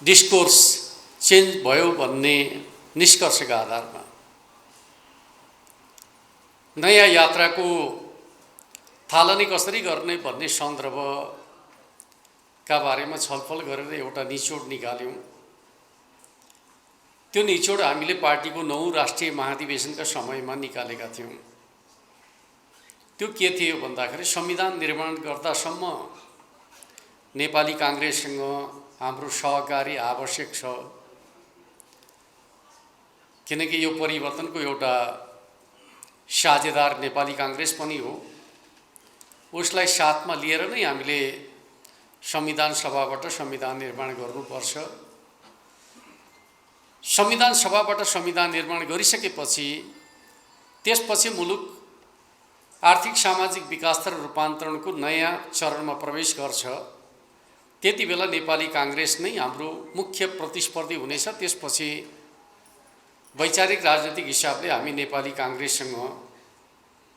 Discourse change भयो भन्ने निष्कर्षका आधारमा नयाँ यात्राको थालनी कसरी गर्ने भन्ने सन्दर्भका बारेमा छलफल गरेर एउटा निचोड निकाल्यौँ। त्यो निचोड हामीले पार्टीको 9 राष्ट्रिय महाधिवेशनका समयमा निकालेका थियौँ। त्यो के थियो भन्दाखेरि संविधान निर्माण गर्दासम्म नेपाली काङ्ग्रेससँग हाम्रो सहकारी आवश्यक छ, किनकि यो परिवर्तनको एउटा साझेदार नेपाली काङ्ग्रेस पनि हो। उसलाई साथमा लिएर नै हामीले संविधान सभाबाट संविधान निर्माण गर्नुपर्छ। संविधान सभाबाट संविधान निर्माण गरिसकेपछि त्यसपछि मुलुक आर्थिक सामाजिक विकास र रूपान्तरणको नयाँ चरणमा प्रवेश गर्छ। त्यति बेला नेपाली काङ्ग्रेस नै हाम्रो मुख्य प्रतिस्पर्धी हुनेछ। त्यसपछि वैचारिक राजनीतिक हिसाबले हामी नेपाली काङ्ग्रेससँग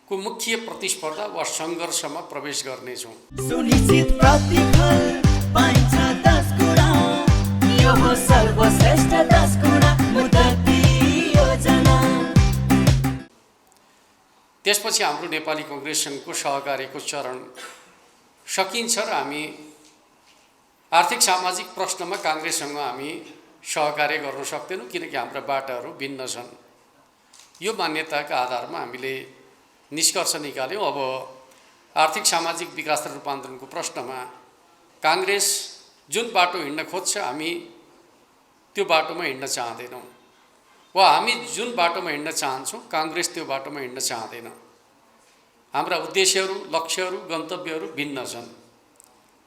को मुख्य प्रतिस्पर्धा वा सङ्घर्षमा प्रवेश गर्नेछौँ। सुनिश्चित प्रतिफल पाइन्छ 10 गुणा, यो हो सर्वश्रेष्ठ 10 गुणा मुद्दती योजना। त्यसपछि हाम्रो नेपाली काङ्ग्रेससँगको सहकार्यको चरण सकिन्छ र हामी आर्थिक सामाजिक प्रश्नमा काङ्ग्रेससँग हामी सहकार्य गर्न सक्दैनौँ, किनकि हाम्रा बाटाहरू भिन्न छन्। यो मान्यताका आधारमा हामीले निष्कर्ष निकाल्यौँ। अब आर्थिक सामाजिक विकास र रूपान्तरणको प्रश्नमा काङ्ग्रेस जुन बाटो हिँड्न खोज्छ हामी त्यो बाटोमा हिँड्न चाहँदैनौँ, वा हामी जुन बाटोमा हिँड्न चाहन्छौँ काङ्ग्रेस त्यो बाटोमा हिँड्न चाहँदैन। हाम्रा उद्देश्यहरू, लक्ष्यहरू, गन्तव्यहरू भिन्न छन्।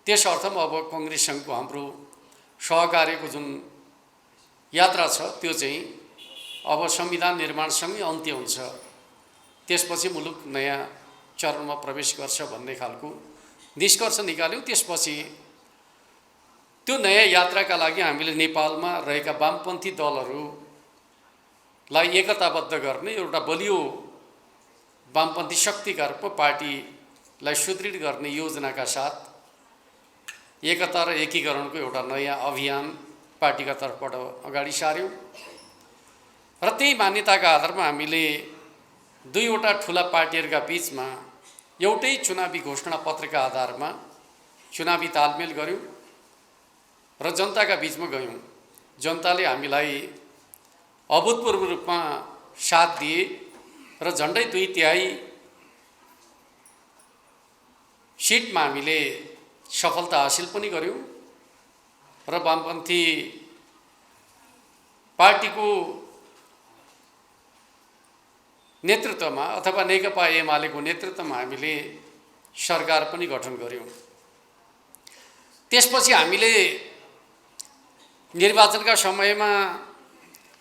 त्यस अर्थमा अब काङ्ग्रेससँगको हाम्रो सहकार्यको जुन यात्रा छ त्यो चाहिँ अब संविधान निर्माणसँगै अन्त्य हुन्छ। त्यसपछि मुलुक नयाँ चरणमा प्रवेश गर्छ भन्ने खालको निष्कर्ष निकाल्यौँ। त्यसपछि त्यो नयाँ यात्राका लागि हामीले नेपालमा रहेका वामपन्थी दलहरूलाई एकताबद्ध गर्ने एउटा बलियो वामपन्थी शक्तिका रूपमा पार्टीलाई सुदृढ गर्ने योजनाका साथ एकता र एकीकरणको एउटा नयाँ अभियान पार्टीका तर्फबाट अगाडि सार्यौँ। र त्यही मान्यताका आधारमा हामीले दुईवटा ठुला पार्टीहरूका बिचमा एउटै चुनावी घोषणा पत्रका आधारमा चुनावी तालमेल गऱ्यौँ र जनताका बिचमा गयौँ। जनताले हामीलाई अभूतपूर्व रूपमा साथ दिए र झन्डै 2/3 सिटमा हामीले सफलता हासिल पनि गऱ्यौँ र वामपन्थी पार्टीको नेतृत्वमा अथवा नेकपा एमालेको नेतृत्वमा हामीले सरकार पनि गठन गऱ्यौँ। त्यसपछि हामीले निर्वाचनका समयमा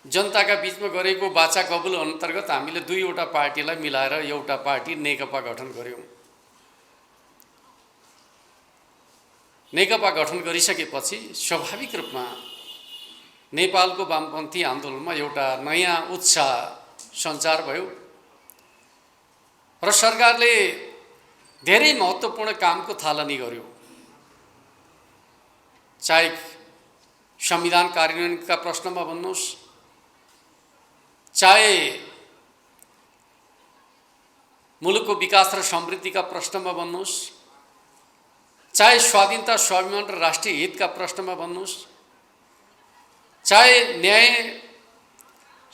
जनताका बिचमा गरेको वाचा कबुल अन्तर्गत हामीले दुईवटा पार्टीलाई मिलाएर एउटा पार्टी नेकपा गठन गऱ्यौँ। नेकपा गठन गरिसकेपछि स्वाभाविक रूपमा नेपालको वामपन्थी आन्दोलनमा एउटा नयाँ उत्साह सञ्चार भयो र सरकारले धेरै महत्त्वपूर्ण कामको थालनी गर्यो। चाहे संविधान कार्यान्वयनका प्रश्नमा भन्नुहोस्, चाहे मुलुकको विकास र समृद्धिका प्रश्नमा भन्नुहोस्, चाहे स्वाधीनता, स्वाभिमान र राष्ट्रिय हितका प्रश्नमा भन्नुहोस्, चाहे न्याय,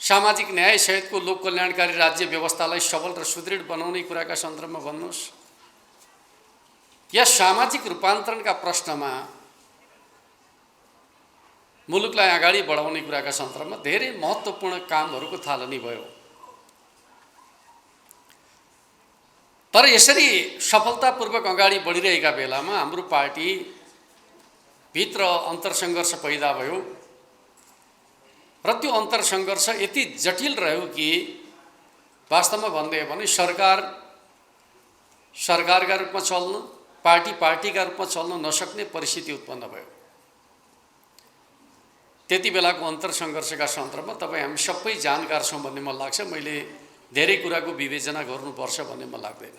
सामाजिक न्याय सहितको लोक कल्याणकारी राज्य व्यवस्थालाई सबल र सुदृढ बनाउने कुराका सन्दर्भमा भन्नुहोस्, या सामाजिक रूपान्तरणका प्रश्नमा मुलुकलाई अगाडि बढाउने कुराका सन्दर्भमा धेरै महत्त्वपूर्ण कामहरूको थालनी भयो। तर यसरी सफलतापूर्वक अगाडि बढिरहेका बेलामा हाम्रो पार्टी भित्र अन्तरसङ्घर्ष पैदा भयो र त्यो अन्तरसङ्घर्ष यति जटिल रह्यो कि वास्तवमा भन्दै हो भने सरकारका रूपमा चल्न, पार्टीका रूपमा चल्न नसक्ने परिस्थिति उत्पन्न भयो। त्यति बेलाको अन्तरसङ्घर्षका सन्दर्भमा तपाईँ हामी सबै जानकार छौँ भन्ने मलाई लाग्छ। मैले धेरै कुराको विवेचना गर्नुपर्छ भन्ने मलाई लाग्दैन।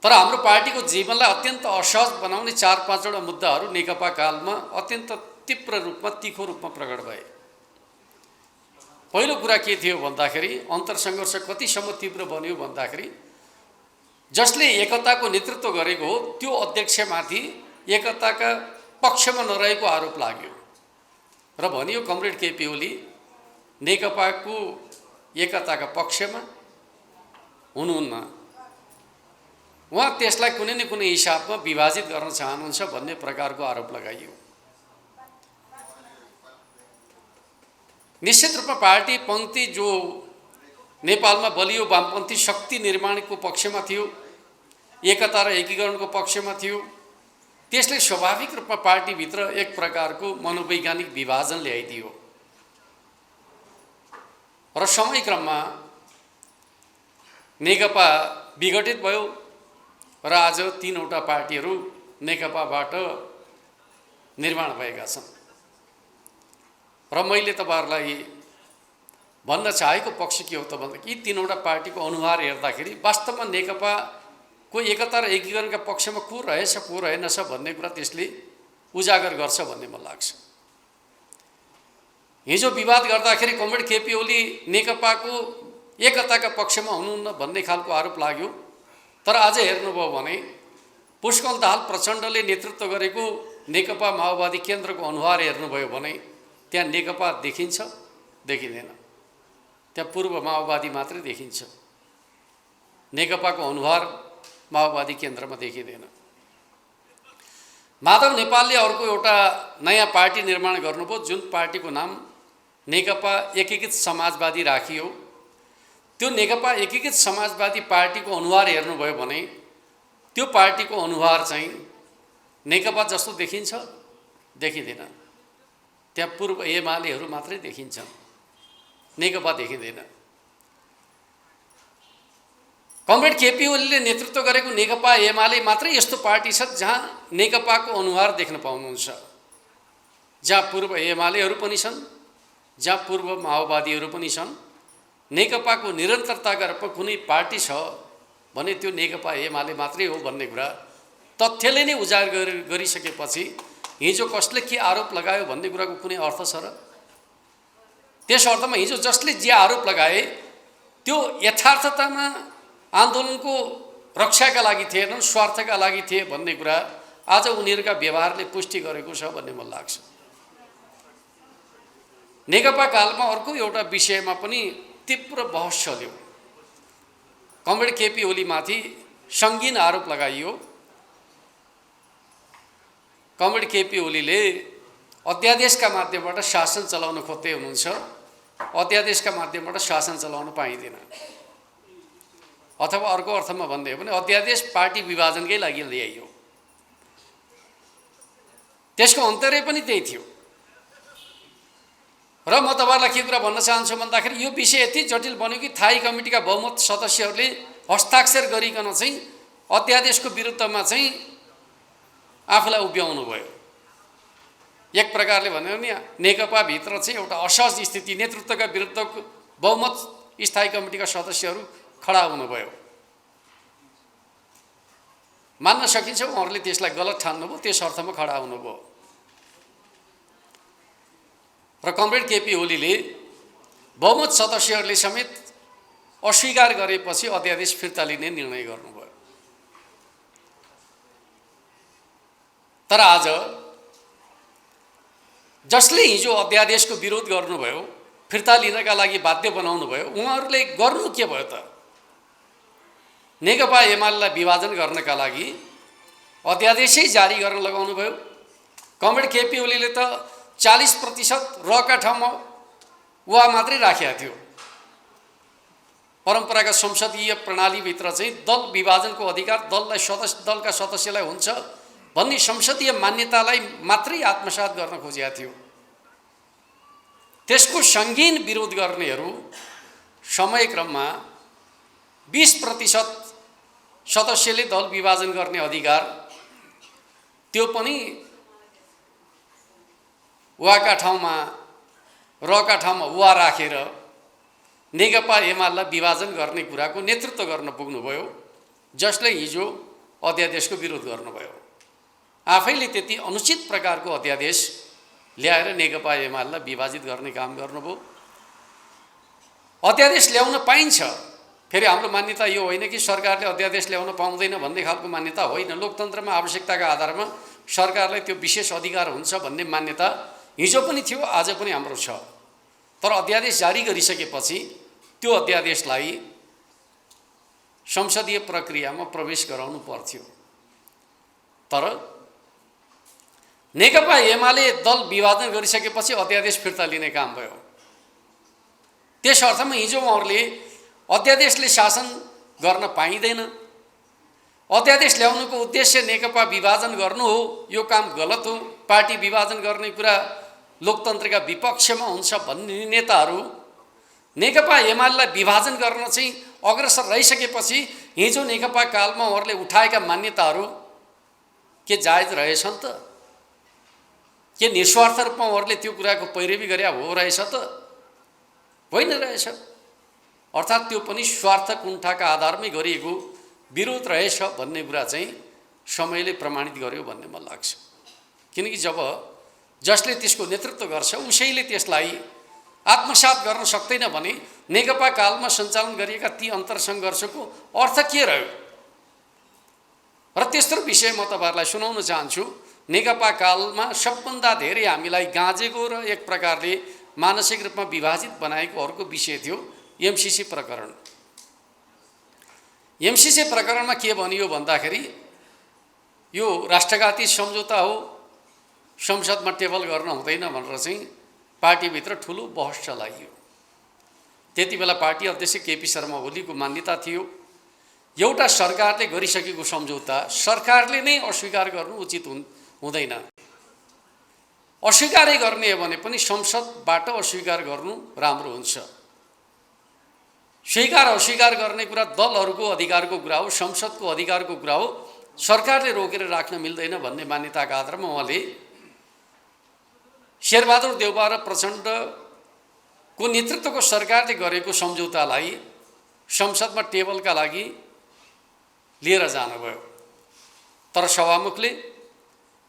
तर हाम्रो पार्टीको जीवनलाई अत्यन्त असहज बनाउने 4-5 मुद्दाहरू नेकपा कालमा अत्यन्त तीव्र रूपमा तीखो रूपमा प्रकट भए। पहिलो कुरा के थियो भन्दाखेरि अन्तरसङ्घर्ष कतिसम्म तीव्र बन्यो भन्दाखेरि जसले एकताको नेतृत्व गरेको हो त्यो अध्यक्षमाथि एकताका पक्षमा नरहेको आरोप लाग्यो र भनियो कमरेड केपी ओली नेकपाको एकताका पक्षमा हुनुहुन्न, उहाँ त्यसलाई कुनै न कुनै हिसाबमा विभाजित गर्न चाहनुहुन्छ भन्ने प्रकारको आरोप लगाइयो। निश्चित रूपमा पार्टी पङ्क्ति जो नेपालमा बलियो वामपन्थी शक्ति निर्माणको पक्षमा थियो, एकता र एकीकरणको पक्षमा थियो, त्यसले स्वाभाविक रूपमा पार्टीभित्र एक प्रकारको मनोवैज्ञानिक विभाजन ल्याइदियो र समयक्रममा नेकपा विघटित भयो र आज 3वटा पार्टीहरू नेकपाबाट निर्माण भएका छन्। र मैले तपाईहरुलाई भन्न चाहेको पक्ष के हो त भन्दा यी 3वटा पार्टीको अनुहार हेर्दाखेरि वास्तवमा नेकपाको एकता र एकीकरणका पक्षमा को रहेछ को रहेनछ भन्ने कुरा त्यसले उजागर गर्छ भन्ने मलाई लाग्छ। हिजो विवाद गर्दाखेरि कमरेड केपी ओली नेकपाको एकताका पक्षमा हुनुहुन्न भन्ने खालको आरोप लाग्यो, तर आज हेर्नुभयो भने पुष्कल दाहाल प्रचण्डले नेतृत्व गरेको नेकपा माओवादी केन्द्रको अनुहार हेर्नुभयो भने त्यहाँ नेकपा देखिन्छ देखिँदैन, त्यहाँ पूर्व माओवादी मात्रै देखिन्छ, नेकपाको अनुहार माओवादी केन्द्रमा देखिँदैन। माधव नेपालले अर्को एउटा नयाँ पार्टी निर्माण गर्नुभयो जुन पार्टीको नाम नेकपा एकीकृत समाजवादी राखियो। त्यो नेकपा एकीकृत समाजवादी पार्टीको अनुहार हेर्नुभयो भने त्यो पार्टीको अनुहार चाहिँ नेकपा जस्तो देखिन्छ देखिँदैन, त्यहाँ पूर्व एमालेहरू मात्रै देखिन्छन्, नेकपा देखिँदैन। कमरेड केपी ओलीले नेतृत्व गरेको नेकपा एमाले मात्रै यस्तो पार्टी छ जहाँ नेकपाको अनुहार देख्न पाउनुहुन्छ, जहाँ पूर्व एमालेहरू पनि छन्, जहाँ पूर्व माओवादीहरू पनि छन्। नेकपाको निरन्तरताका रूपमा कुनै पार्टी छ भने त्यो नेकपा एमाले मात्रै हो भन्ने कुरा तथ्यले नै उजागर गरिसकेपछि हिजो कसले के आरोप लगायो भन्ने कुराको कुनै अर्थ छ र? त्यस अर्थमा हिजो जसले जे आरोप लगाए त्यो यथार्थतामा आन्दोलनको रक्षाका लागि थिएनन्, स्वार्थका लागि थिए भन्ने कुरा आज उनीहरूका व्यवहारले पुष्टि गरेको छ भन्ने मलाई लाग्छ। नेकपा कालमा अर्को एउटा विषयमा पनि तीव्र बहस चल्यो। कमरेड केपी ओलीमाथि सङ्गीन आरोप लगाइयो। कमरेड केपी ओलीले अध्यादेशका माध्यमबाट शासन चलाउन खोज्दै हुनुहुन्छ, अध्यादेशका माध्यमबाट शासन चलाउन पाइँदैन, अथवा अर्को अर्थमा भन्दै हो भने अध्यादेश पार्टी विभाजनकै लागि ल्याइयो। त्यसको अन्तर्य पनि त्यही थियो। र म तपाईहरुलाई के कुरा भन्न चाहन्छु भन्दाखेरि यो विषय यति जटिल बन्यो कि थाई कमिटीका बहुमत सदस्यहरूले हस्ताक्षर गरिकन चाहिँ अध्यादेशको विरुद्धमा चाहिँ आफूलाई उभ्याउनु भयो। एक प्रकारले भन्यो भने नेकपा भित्र चाहिँ एउटा असहज स्थिति, नेतृत्वका विरुद्ध बहुमत स्थायी कमिटीका सदस्यहरू खडा हुनुभयो। मान्न सकिन्छ उहाँहरूले त्यसलाई गलत ठान्नुभयो, त्यस अर्थमा खडा हुनुभयो। र कमरेड केपी ओलीले बहुमत सदस्यहरूले समेत अस्वीकार गरेपछि अध्यादेश फिर्ता लिने निर्णय गर्नुभयो। तर आज जसले हिजो अध्यादेशको विरोध गर्नुभयो, फिर्ता लिनका लागि बाध्य बनाउनु भयो, उहाँहरूले गर्नु के भयो त? नेकपा एमालेलाई विभाजन गर्नका लागि अध्यादेशै जारी गर्न लगाउनु भयो। कमरेड केपी ओलीले त 40% रका ठाउँमा वा मात्रै राखेका थियो। परम्परागत संसदीय प्रणालीभित्र चाहिँ दल विभाजनको अधिकार दलका सदस्यलाई हुन्छ भन्ने संसदीय मान्यतालाई मात्रै आत्मसात गर्न खोजेका थियो। त्यसको सङ्गीन विरोध गर्नेहरू समयक्रममा 20% सदस्यले दल विभाजन गर्ने अधिकार त्यो पनि वाका ठाउँमा रका ठाउँमा वा राखेर नेकपा एमालेलाई विभाजन गर्ने कुराको नेतृत्व गर्न पुग्नुभयो, जसले हिजो अध्यादेशको विरोध गर्नुभयो। आफैले त्यति अनुचित प्रकारको अध्यादेश ल्याएर नेकपा एमालेलाई विभाजित गर्ने काम गर्नुभयो। अध्यादेश ल्याउन पाइन्छ, फेरि हाम्रो मान्यता यो होइन कि सरकारले अध्यादेश ल्याउन पाउँदैन भन्ने खालको मान्यता होइन। लोकतन्त्रमा आवश्यकताका आधारमा सरकारलाई त्यो विशेष अधिकार हुन्छ भन्ने मान्यता हिजो पनि थियो, आज पनि हाम्रो छ। तर अध्यादेश जारी गरिसकेपछि त्यो अध्यादेशलाई संसदीय प्रक्रियामा प्रवेश गराउनु पर्थ्यो। तर नेकपा एमाले दल विभाजन गरिसकेपछि अध्यादेश फिर्ता लिने काम भयो। त्यस अर्थमा हिजो उहाँहरूले अध्यादेशले शासन गर्न पाइँदैन, अध्यादेश ल्याउनुको उद्देश्य नेकपा विभाजन गर्नु हो, यो काम गलत हो, पार्टी विभाजन गर्ने कुरा लोकतन्त्रका विपक्षमा हुन्छ भन्ने नेताहरू नेकपा एमालेलाई विभाजन गर्न चाहिँ अग्रसर रहिसकेपछि हिजो नेकपा कालमा उहाँहरूले उठाएका मान्यताहरू के जायज रहेछन् त? के निस्वार्थ रूपमा उहाँहरूले त्यो कुराको पैरवी गरे हो रहेछ त? होइन रहेछ। अर्थात् त्यो पनि स्वार्थ कुण्ठाका आधारमै गरिएको विरोध रहेछ भन्ने कुरा चाहिँ समयले प्रमाणित गर्यो भन्ने मलाई लाग्छ। किनकि जब जसले त्यसको नेतृत्व गर्छ उसैले त्यसलाई आत्मसात गर्न सक्दैन भने नेकपा कालमा सञ्चालन गरिएका ती अन्तरसङ्घर्षको अर्थ के रह्यो? र त्यस्तो विषय म तपाईँहरूलाई सुनाउन चाहन्छु। नेकपा कालमा सबभन्दा धेरै हामीलाई गाँजेको र एक प्रकारले मानसिक रूपमा विभाजित बनाएको अर्को विषय थियो एमसीसी प्रकरण। एमसीसी प्रकरणमा के भनियो भन्दाखेरि यो राष्ट्रघाती सम्झौता हो, संसदमा टेबल गर्न हुँदैन भनेर चाहिँ पार्टीभित्र ठुलो बहस चलाइयो। त्यति बेला पार्टी अध्यक्ष केपी शर्मा ओलीको मान्यता थियो एउटा सरकारले गरिसकेको सम्झौता सरकारले नै अस्वीकार गर्नु उचित हुँदैन। अस्वीकारै गर्ने हो भने पनि संसदबाट अस्वीकार गर्नु राम्रो हुन्छ। स्वीकार अस्वीकार गर्ने कुरा दलहरूको अधिकारको कुरा हो, संसदको अधिकारको कुरा हो, सरकारले रोकेर राख्न मिल्दैन भन्ने मान्यताका आधारमा उहाँले शेरबहादुर देउवा र प्रचण्डको नेतृत्वको सरकारले गरेको सम्झौतालाई संसदमा टेबलका लागि लिएर जानुभयो। तर सभामुखले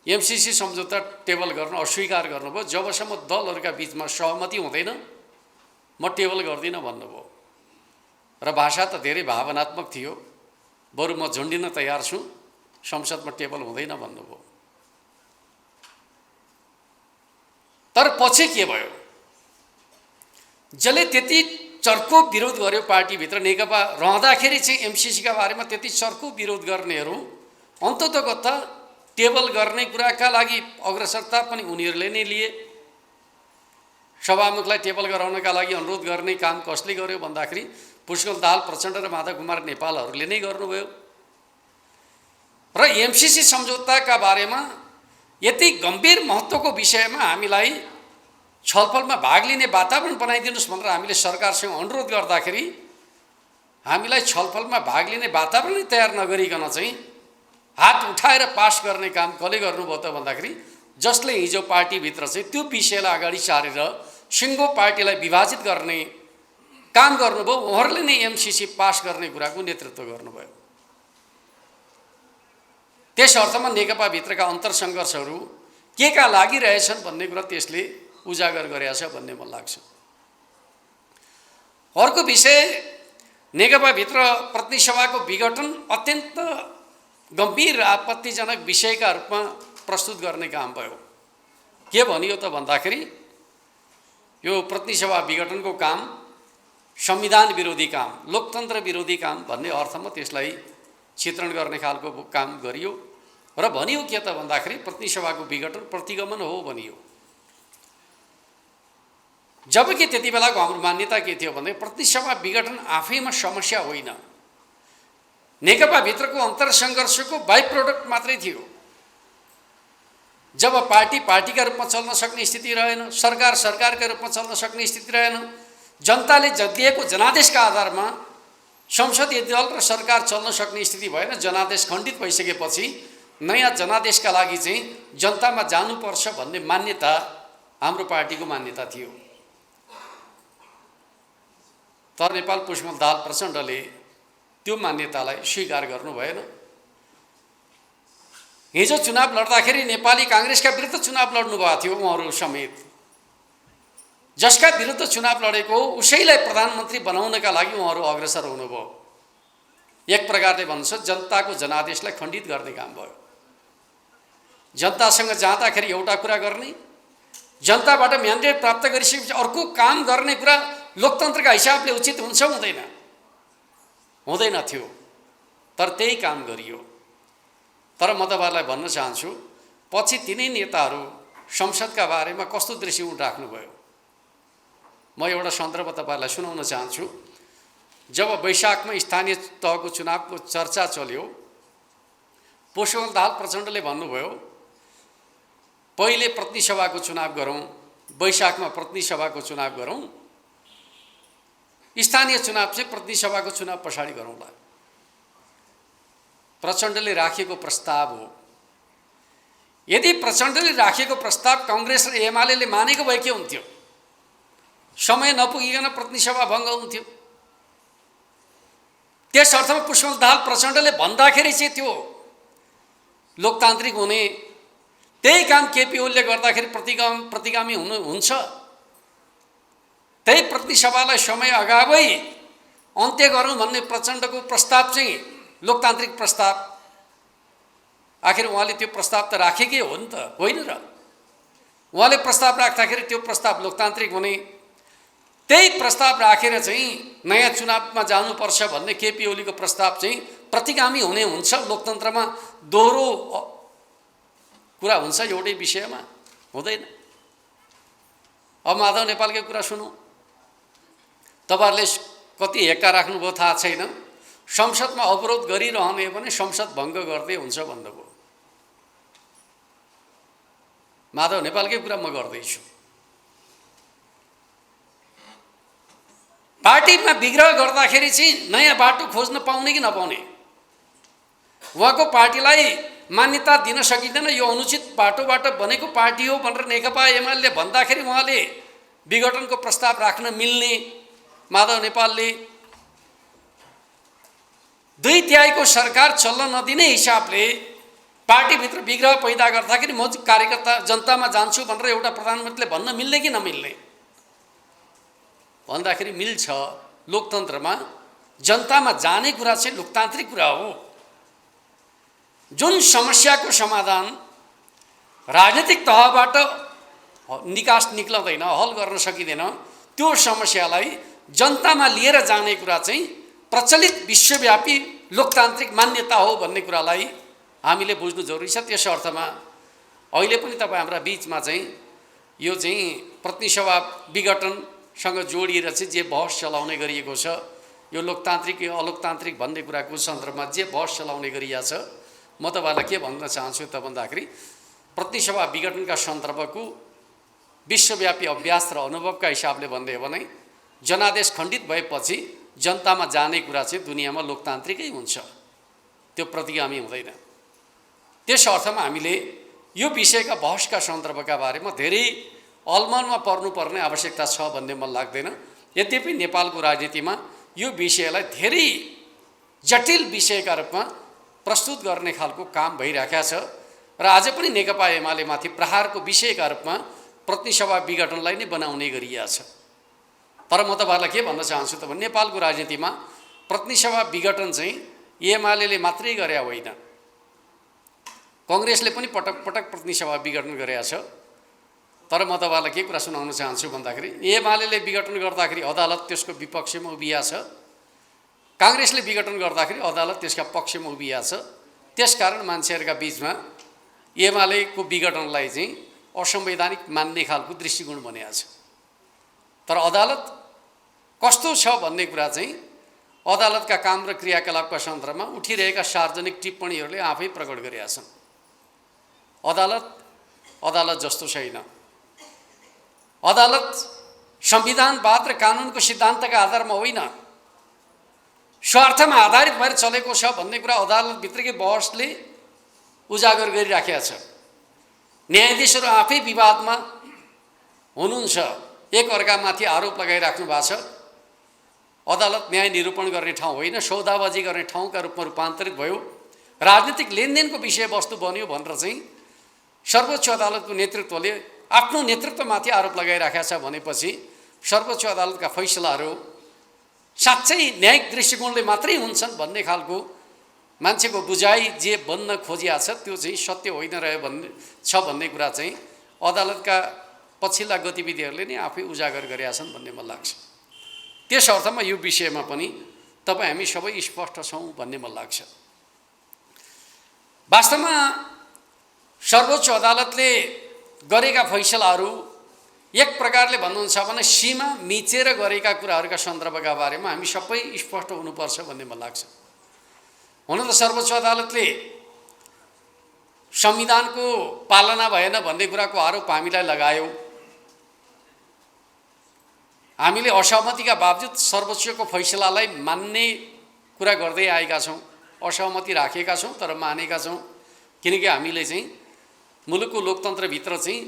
एमसीसी सम्झौता टेबल गर्न अस्वीकार गर्नुभयो। जबसम्म दलहरूका बिचमा सहमति हुँदैन म टेबल गर्दिनँ भन्नुभयो। र भाषा त धेरै भावनात्मक थियो, बरु म झुन्डिन तयार छु, संसदमा टेबल हुँदैन भन्नुभयो। तर पछि के भयो? जसले त्यति चर्को विरोध गर्यो पार्टीभित्र नेकपा रहँदाखेरि चाहिँ एमसीसीका बारेमा त्यति चर्को विरोध गर्नेहरू अन्ततगत टेबल गर्ने कुराका लागि अग्रसरता पनि उनीहरूले नै लिए। सभामुखलाई टेबल गराउनका लागि अनुरोध गर्ने काम कसले गर्यो भन्दाखेरि पुष्कल दाहाल प्रचण्ड र माधव कुमार नेपालहरूले नै गर्नुभयो। र एमसीसी सम्झौताका बारेमा यति गम्भीर महत्त्वको विषयमा हामीलाई छलफलमा भाग लिने वातावरण बनाइदिनुहोस् भनेर हामीले सरकारसँग अनुरोध गर्दाखेरि हामीलाई छलफलमा भाग लिने वातावरणै तयार नगरिकन चाहिँ हात उठाएर पास गर्ने काम कसले गर्नुभयो त भन्दाखेरि जसले हिजो पार्टीभित्र चाहिँ त्यो विषयलाई अगाडि सारेर सिङ्गो पार्टीलाई विभाजित गर्ने काम गर्नुभयो, उहाँहरूले नै एमसीसी पास गर्ने कुराको नेतृत्व गर्नुभयो। त्यस अर्थमा नेकपाभित्रका अन्तरसङ्घर्षहरू के का लागि रहेछन् भन्ने कुरा त्यसले उजागर गरेको छ भन्ने मलाई लाग्छ। अर्को विषय नेकपाभित्र प्रतिनिधि सभाको विघटन अत्यन्त गम्भीर आपत्तिजनक विषयका रूपमा प्रस्तुत गर्ने काम भयो। के भनियो त भन्दाखेरि यो प्रतिनिधि सभा विघटनको काम संविधान विरोधी काम, लोकतन्त्र विरोधी काम भन्ने अर्थमा त्यसलाई चित्रण गर्ने खालको काम गरियो। र भनियो के त भन्दाखेरि प्रतिनिधि सभाको विघटन प्रतिगमन हो भनियो। जबकि त्यति बेलाको हाम्रो मान्यता के थियो भने प्रतिनिधि सभा विघटन आफैमा समस्या होइन, नेकपाभित्रको अन्तरसङ्घर्षको बाइ प्रोडक्ट मात्रै थियो। जब पार्टी पार्टीका रूपमा चल्न सक्ने स्थिति रहेन, सरकार सरकारका रूपमा चल्न सक्ने स्थिति रहेन, जनताले दिएको जनादेशका आधारमा संसदीय दल र सरकार चल्न सक्ने स्थिति भएन, जनादेश खण्डित भइसकेपछि नयाँ जनादेशका लागि चाहिँ जनतामा जानुपर्छ भन्ने मान्यता हाम्रो पार्टीको मान्यता थियो। तर नेपाल पुष्पकमल दाहाल प्रचण्डले त्यो मान्यतालाई स्वीकार गर्नु भएन हिजो चुनाव लड्दाखेरि नेपाली काङ्ग्रेसका विरुद्ध चुनाव लड्नु भएको थियो उहाँहरू समेत। जसका विरुद्ध चुनाव लडेको उसैलाई प्रधानमन्त्री बनाउनका लागि उहाँहरू अग्रसर हुनुभयो। एक प्रकारले भन्छ जनताको जनादेशलाई खण्डित गर्ने काम भयो। जनतासँग जाँदाखेरि एउटा कुरा गर्ने, जनताबाट म्यान्डेट प्राप्त गरिसकेपछि अर्को काम गर्ने कुरा लोकतन्त्रका हिसाबले उचित हुन्छ हुँदैन? हुँदैन थियो। तर त्यही काम गरियो। तर म तपाईँहरूलाई भन्न चाहन्छु, पछि तिनै नेताहरू संसदका बारेमा कस्तो दृष्टिकोण राख्नुभयो। म एउटा सन्दर्भ तपाईँहरूलाई सुनाउन चाहन्छु। जब वैशाखमा स्थानीय तहको चुनावको चर्चा चल्यो, पुष्पकमल प्रचण्डले भन्नुभयो पहिले प्रतिनिधि सभाको चुनाव गरौँ, वैशाखमा प्रतिनिधि सभाको चुनाव गरौँ, स्थानीय चुनाव चाहिँ प्रतिनिधि सभाको चुनाव पछाडि गरौँला। प्रचण्डले राखेको प्रस्ताव हो। यदि प्रचण्डले राखेको प्रस्ताव कांग्रेस र एमाले मानेको भए के हुन्थ्यो? समय नपुगिकन प्रतिनिधि सभा भङ्ग हुन्थ्यो। त्यस अर्थमा पुष्पकमल दाहाल प्रचण्डले भन्दाखेरि चाहिँ त्यो लोकतान्त्रिक हुने, त्यही काम केपी ओलीले गर्दाखेरि प्रतिगामी हुन्छ। त्यही प्रतिनिधि सभालाई समय अगावै अन्त्य गरौँ भन्ने प्रचण्डको प्रस्ताव चाहिँ लोकतान्त्रिक प्रस्ताव। आखिर उहाँले त्यो प्रस्ताव त राखेकै हो नि त, होइन र? उहाँले प्रस्ताव राख्दाखेरि त्यो प्रस्ताव लोकतान्त्रिक हुने, त्यही प्रस्ताव राखेर चाहिँ नयाँ चुनावमा जानुपर्छ भन्ने केपी ओलीको प्रस्ताव चाहिँ प्रतिगामी हुने हुन्छ। लोकतन्त्रमा दोहोरो कुरा हुन्छ एउटै विषयमा, हुँदैन। अब माधव नेपालकै कुरा सुनौँ। तपाईँहरूले कति हेक्का राख्नुभयो थाहा छैन। संसदमा अवरोध गरिरहने भने संसद भङ्ग गर्दै हुन्छ भन्नुभयो। माधव नेपालकै कुरा म गर्दैछु। पार्टीमा विग्रह गर्दाखेरि चाहिँ नयाँ बाटो खोज्न पाउने कि नपाउने? उहाँको पार्टीलाई मान्यता दिन सकिँदैन, यो अनुचित बाटोबाट बनेको पार्टी हो भनेर नेकपा एमाले भन्दाखेरि उहाँले विघटनको प्रस्ताव राख्न मिल्ने? माधव नेपालले 2/3 सरकार चल्न नदिने हिसाबले पार्टीभित्र विग्रह पैदा गर्दाखेरि म कार्यकर्ता जनतामा जान्छु भनेर एउटा प्रधानमन्त्रीले भन्न मिल्ने कि नमिल्ने? भन्दाखेरि मिल्छ। लोकतन्त्रमा जनतामा जाने कुरा चाहिँ लोकतान्त्रिक कुरा हो। जुन समस्याको समाधान राजनीतिक तहबाट निकास निक्लदैन, हल गर्न सकिँदैन, त्यो समस्यालाई जनतामा लिएर जाने कुरा चाहिँ प्रचलित विश्वव्यापी लोकतान्त्रिक मान्यता हो भन्ने कुरालाई हामीले बुझ्नु जरुरी छ। त्यस अर्थमा अहिले पनि तपाईँ हाम्रा बिचमा चाहिँ यो चाहिँ प्रतिनिधि सभा विघटनसँग जोडिएर चाहिँ जे बहस चलाउने गरिएको छ, यो लोकतान्त्रिक यो अलोकतान्त्रिक भन्ने कुराको सन्दर्भमा जे बहस चलाउने गरिएको छ, म तपाईँलाई के भन्न चाहन्छु त भन्दाखेरि प्रतिनिधि सभा विघटनका सन्दर्भको विश्वव्यापी अभ्यास र अनुभवका हिसाबले भन्दै हो भने जनादेश खण्डित भएपछि जनतामा जाने कुरा चाहिँ दुनियाँमा लोकतान्त्रिकै हुन्छ, त्यो प्रतिगामी हुँदैन। त्यस अर्थमा हामीले यो विषयका बहसका सन्दर्भका बारेमा धेरै अलमलमा पर्नुपर्ने आवश्यकता छ भन्ने मलाई लाग्दैन। यद्यपि नेपालको राजनीतिमा यो विषयलाई धेरै जटिल विषयका रूपमा प्रस्तुत गर्ने खालको काम भइरहेको छ र आज पनि नेकपा एमाले माथि प्रहारको विषयका रूपमा प्रतिनिधि सभा विघटनलाई नै बनाउने गरिएको छ। तर म तपाईँहरूलाई के भन्न चाहन्छु त भने नेपालको राजनीतिमा प्रतिनिधि सभा विघटन चाहिँ एमाले मात्रै गरे होइन, कांग्रेसले पनि पटक पटक प्रतिनिधि सभा विघटन गरेको छ। तर म तपाईँलाई के कुरा सुनाउन चाहन्छु भन्दाखेरि एमाले विघटन गर्दाखेरि अदालत त्यसको विपक्षमा उभिएको छ, कांग्रेसले विघटन गर्दाखेरि अदालत त्यसका पक्षमा उभिएको छ। त्यसकारण मान्छेहरूका बिचमा एमालेको विघटनलाई चाहिँ असंवैधानिक मान्ने खालको दृष्टिकोण बनिएको छ। तर अदालत कस्तो छ भन्ने कुरा चाहिँ अदालतका काम र क्रियाकलापका सन्दर्भमा उठिरहेका सार्वजनिक टिप्पणीहरूले आफै प्रकट गरेका छन्। अदालत जस्तो छैन। अदालत संविधानवाद र कानुनको सिद्धान्तका आधारमा होइन, स्वार्थमा आधारित भएर चलेको छ भन्ने कुरा अदालतभित्रकै बहसले उजागर गरिराखेका छ। न्यायाधीशहरू आफै विवादमा हुनुहुन्छ, एक अर्कामाथि आरोप लगाइराख्नु भएको छ। अदालत न्याय निरूपण गर्ने ठाउँ होइन, सौदाबाजी गर्ने ठाउँका रूपमा रूपान्तरित भयो राजनीतिक लेनदेनको विषयवस्तु बन्यो भनेर चाहिँ सर्वोच्च अदालतको नेतृत्वले आफ्नो नेतृत्वमाथि आरोप लगाइराखेको छ भनेपछि सर्वोच्च अदालतका फैसलाहरू साँच्चै न्यायिक दृष्टिकोणले मात्रै हुन्छन् भन्ने खालको मान्छेको बुझाइ जे बन्न खोजिया छ त्यो चाहिँ सत्य होइन रह्यो भन्ने कुरा चाहिँ अदालतका पछिल्ला गतिविधिहरूले नै आफै उजागर गरेका छन् भन्ने मलाई लाग्छ। त्यस अर्थमा यो विषयमा पनि तपाईँ हामी सबै स्पष्ट छौँ भन्ने मलाई लाग्छ। वास्तवमा सर्वोच्च अदालतले गरेका फैसलाहरू एक प्रकारले भन्नुहुन्छ भने सीमा मिचेर गरेका कुराहरूका सन्दर्भका बारेमा हामी सबै स्पष्ट हुनुपर्छ भन्ने मलाई लाग्छ। हुन त सर्वोच्च अदालतले संविधानको पालना भएन भन्ने कुराको आरोप हामीलाई लगायो। हामीले असहमतिका बावजुद सर्वोच्चको फैसलालाई मान्ने कुरा गर्दै आएका छौँ, असहमति राखेका छौँ तर मानेका छौँ, किनकि हामीले चाहिँ मुलुकको लोकतन्त्रभित्र चाहिँ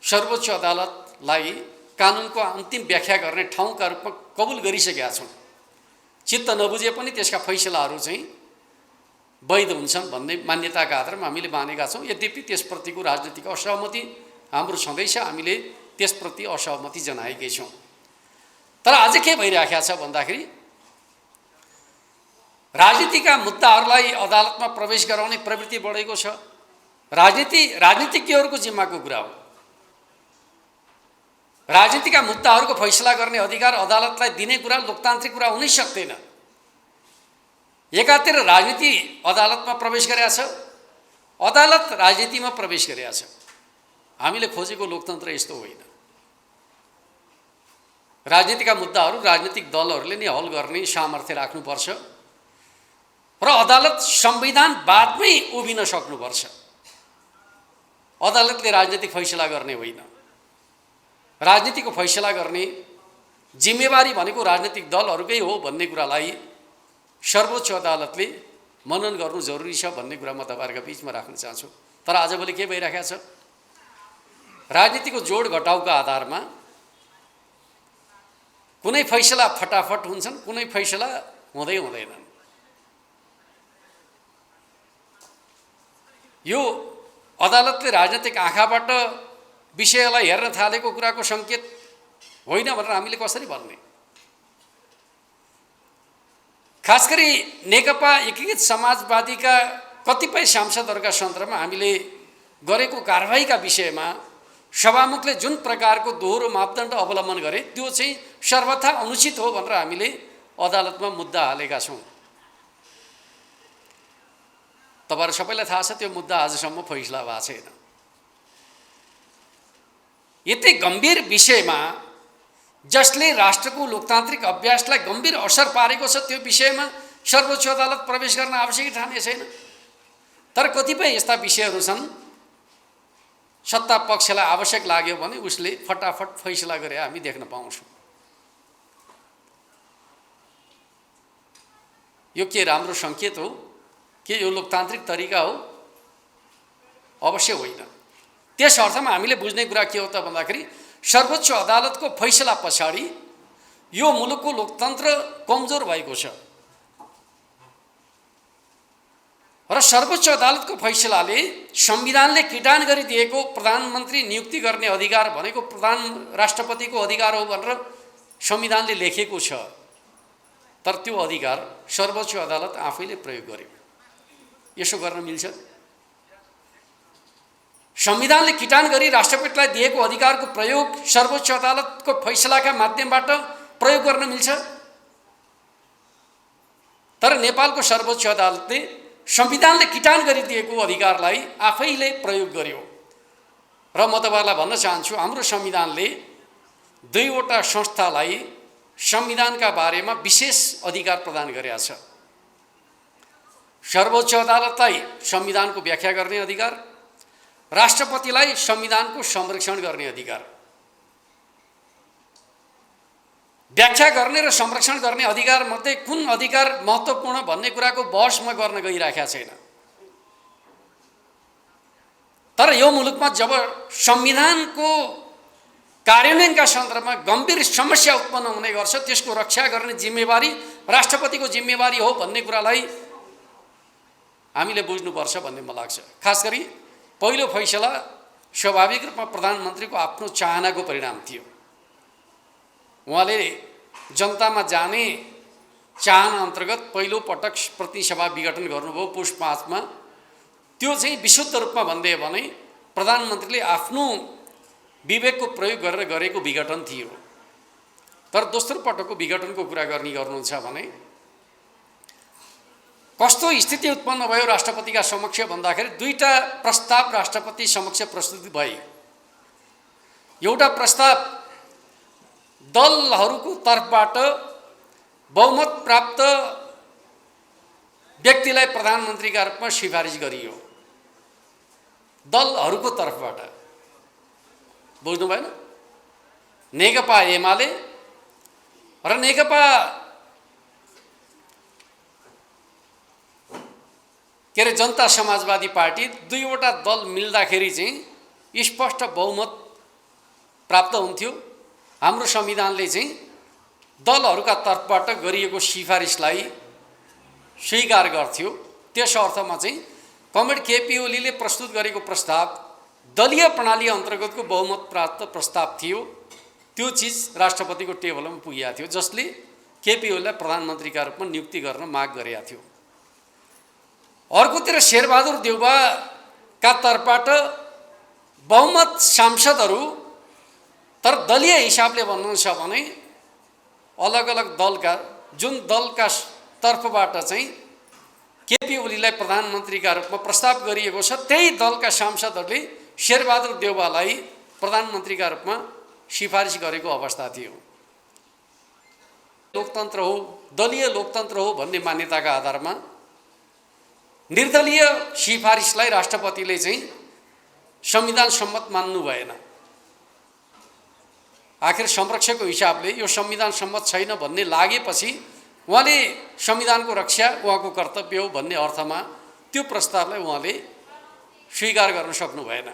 सर्वोच्च अदालतलाई कानुनको अन्तिम व्याख्या गर्ने ठाउँका रूपमा कबुल गरिसकेका छौँ। चित्त नबुझे पनि त्यसका फैसलाहरू चाहिँ वैध हुन्छन् भन्ने मान्यताका आधारमा हामीले मानेका छौँ। यद्यपि त्यसप्रतिको राजनीतिक असहमति हाम्रो छँदैछ, हामीले त्यसप्रति असहमति जनाएकै छौँ। तर आज के भइरहेको छ भन्दाखेरि राजनीतिका मुद्दाहरूलाई अदालतमा प्रवेश गराउने प्रवृत्ति बढेको छ। राजनीतिज्ञहरूको जिम्माको कुरा हो। राजनीतिका मुद्दाहरूको फैसला गर्ने अधिकार अदालतलाई दिने कुरा लोकतान्त्रिक कुरा हुनै सक्दैन। एकातिर राजनीति अदालतमा प्रवेश गरेका छ, अदालत राजनीतिमा प्रवेश गरेका छ। हामीले खोजेको लोकतन्त्र यस्तो होइन। राजनीतिका मुद्दाहरू राजनीतिक दलहरूले नै हल गर्ने सामर्थ्य राख्नुपर्छ र अदालत संविधानवादमै उभिन सक्नुपर्छ। अदालतले राजनीतिक फैसला गर्ने होइन। राजनीतिको फैसला गर्ने जिम्मेवारी भनेको राजनीतिक दलहरूकै हो भन्ने कुरालाई सर्वोच्च अदालतले मनन गर्नु जरुरी छ भन्ने कुरा म तपाईहरुका बीचमा राख्न चाहन्छु। तर आजभोलि के भइरहेको छ, राजनीतिको जोड घटाउका आधारमा कुनै फैसला फटाफट हुन्छन्, कुनै फैसला हुँदैनन्। यो अदालतले राजनीतिक आँखाबाट विषयलाई हेर्न थालेको कुराको संकेत होइन भनेर हामीले कसरी भन्ने? खास गरी नेकपा एकीकृत समाजवादीका कतिपय सांसदहरूका सन्दर्भमा हामीले गरेको कारबाहीका विषयमा सभामुखले जुन प्रकारको दोहोरो मापदण्ड अवलम्बन गरे त्यो चाहिँ सर्वथा अनुचित हो भनेर हामीले अदालतमा मुद्दा हालेका छौँ। तपाईहरु सबैलाई थाहा छ त्यो मुद्दा आजसम्म फैसला भएको छैन। यति गम्भीर विषयमा जसले राष्ट्रको लोकतान्त्रिक अभ्यासलाई गम्भीर असर पारेको छ त्यो विषयमा सर्वोच्च अदालत प्रवेश गर्न आवश्यक ठाने छैन। तर कतिपय यस्ता विषयहरू छन् सत्ता पक्षलाई आवश्यक लाग्यो भने उसले फटाफट फैसला गरे हामी देख्न पाउँछौँ। यो के राम्रो संकेत हो? के यो लोकतान्त्रिक तरिका हो? अवश्य होइन। त्यस अर्थमा हामीले बुझ्ने कुरा के हो त भन्दाखेरि सर्वोच्च अदालतको फैसला पछाडि यो मुलुकको लोकतन्त्र कमजोर भएको छ र सर्वोच्च अदालतको फैसलाले संविधानले किटान गरिदिएको प्रधानमन्त्री नियुक्ति गर्ने अधिकार भनेको राष्ट्रपतिको अधिकार हो भनेर संविधानले लेखेको छ। तर त्यो अधिकार सर्वोच्च अदालत आफैले प्रयोग गर्यो। यसो गर्न मिल्छ? संविधानले किटान गरी राष्ट्रपतिलाई दिएको अधिकारको प्रयोग सर्वोच्च अदालतको फैसलाका माध्यमबाट प्रयोग गर्न मिल्छ? तर नेपालको सर्वोच्च अदालतले संविधानले किटान गरिदिएको अधिकारलाई आफैले प्रयोग गर्यो। र म तपाईहरुलाई भन्न चाहन्छु हाम्रो संविधानले दुईवटा संस्थालाई संविधानका बारेमा विशेष अधिकार प्रदान गरेको छ। सर्वोच्च अदालतलाई संविधानको व्याख्या गर्ने अधिकार, राष्ट्रपतिलाई संविधानको संरक्षण गर्ने अधिकार। व्याख्या गर्ने र संरक्षण गर्ने अधिकार मध्ये कुन अधिकार महत्त्वपूर्ण भन्ने कुराको बहस म गर्न गइराखेको छैन। तर यो मुलुकमा जब संविधानको कार्यान्वयनका सन्दर्भमा गम्भीर समस्या उत्पन्न हुने गर्छ त्यसको रक्षा गर्ने जिम्मेवारी राष्ट्रपतिको जिम्मेवारी हो भन्ने कुरालाई हामीले बुझ्नुपर्छ भन्ने मलाई लाग्छ। खास गरी पहिलो फैसला स्वाभाविक रूपमा प्रधानमन्त्रीको आफ्नो चाहनाको परिणाम थियो। उहाँले जनतामा जाने चाहना अन्तर्गत पहिलो पटक प्रतिनिधि सभा विघटन गर्नुभयो पुष 5 मा। त्यो चाहिँ विशुद्ध रूपमा भन्दै भने प्रधानमन्त्रीले आफ्नो विवेकको प्रयोग गरेर गरेको विघटन थियो। तर दोस्रो पटकको विघटनको कुरा गर्नुहुन्छ भने कस्तो स्थिति उत्पन्न भयो राष्ट्रपतिका समक्ष भन्दाखेरि दुईटा प्रस्ताव राष्ट्रपति समक्ष प्रस्तुत भए। एउटा प्रस्ताव दलहरूको तर्फबाट बहुमत प्राप्त व्यक्तिलाई प्रधानमन्त्रीका रूपमा सिफारिस गरियो। दलहरूको तर्फबाट, बुझ्नु भएन? नेकपा एमाले र नेकपा के अरे जनता समाजवादी पार्टी, दुईवटा दल मिल्दाखेरि चाहिँ स्पष्ट बहुमत प्राप्त हुन्थ्यो। हाम्रो संविधानले चाहिँ दलहरूका तर्फबाट गरिएको सिफारिसलाई स्वीकार गर्थ्यो। त्यस अर्थमा चाहिँ कमरेड केपी ओलीले प्रस्तुत गरेको प्रस्ताव दलीय प्रणाली अन्तर्गतको बहुमत प्राप्त प्रस्ताव थियो। त्यो चिज राष्ट्रपतिको टेबलमा पुगेको थियो, जसले केपी ओलीलाई प्रधानमन्त्रीका रूपमा नियुक्ति गर्न माग गरेका थियो। अर्कोतिर शेरबहादुर देउवाका तर्फबाट बहुमत सांसदहरू, तर दलीय हिसाबले भन्नुहुन्छ भने अलग अलग दलका, जुन दलका तर्फबाट चाहिँ केपी ओलीलाई प्रधानमन्त्रीका रूपमा प्रस्ताव गरिएको छ, त्यही दलका सांसदहरूले शेरबहादुर देउवालाई प्रधानमन्त्रीका रूपमा सिफारिस गरेको अवस्था थियो। लोकतन्त्र हो, दलीय लोकतन्त्र हो भन्ने मान्यताका आधारमा निर्दलीय सिफारिसलाई राष्ट्रपतिले चाहिँ संविधान सम्मत मान्नु भएन। आखिर संरक्षकको हिसाबले यो संविधान सम्मत छैन भन्ने लागेपछि उहाँले संविधानको रक्षा उहाँको कर्तव्य हो भन्ने अर्थमा त्यो प्रस्तावलाई उहाँले स्वीकार गर्न सक्नु भएन।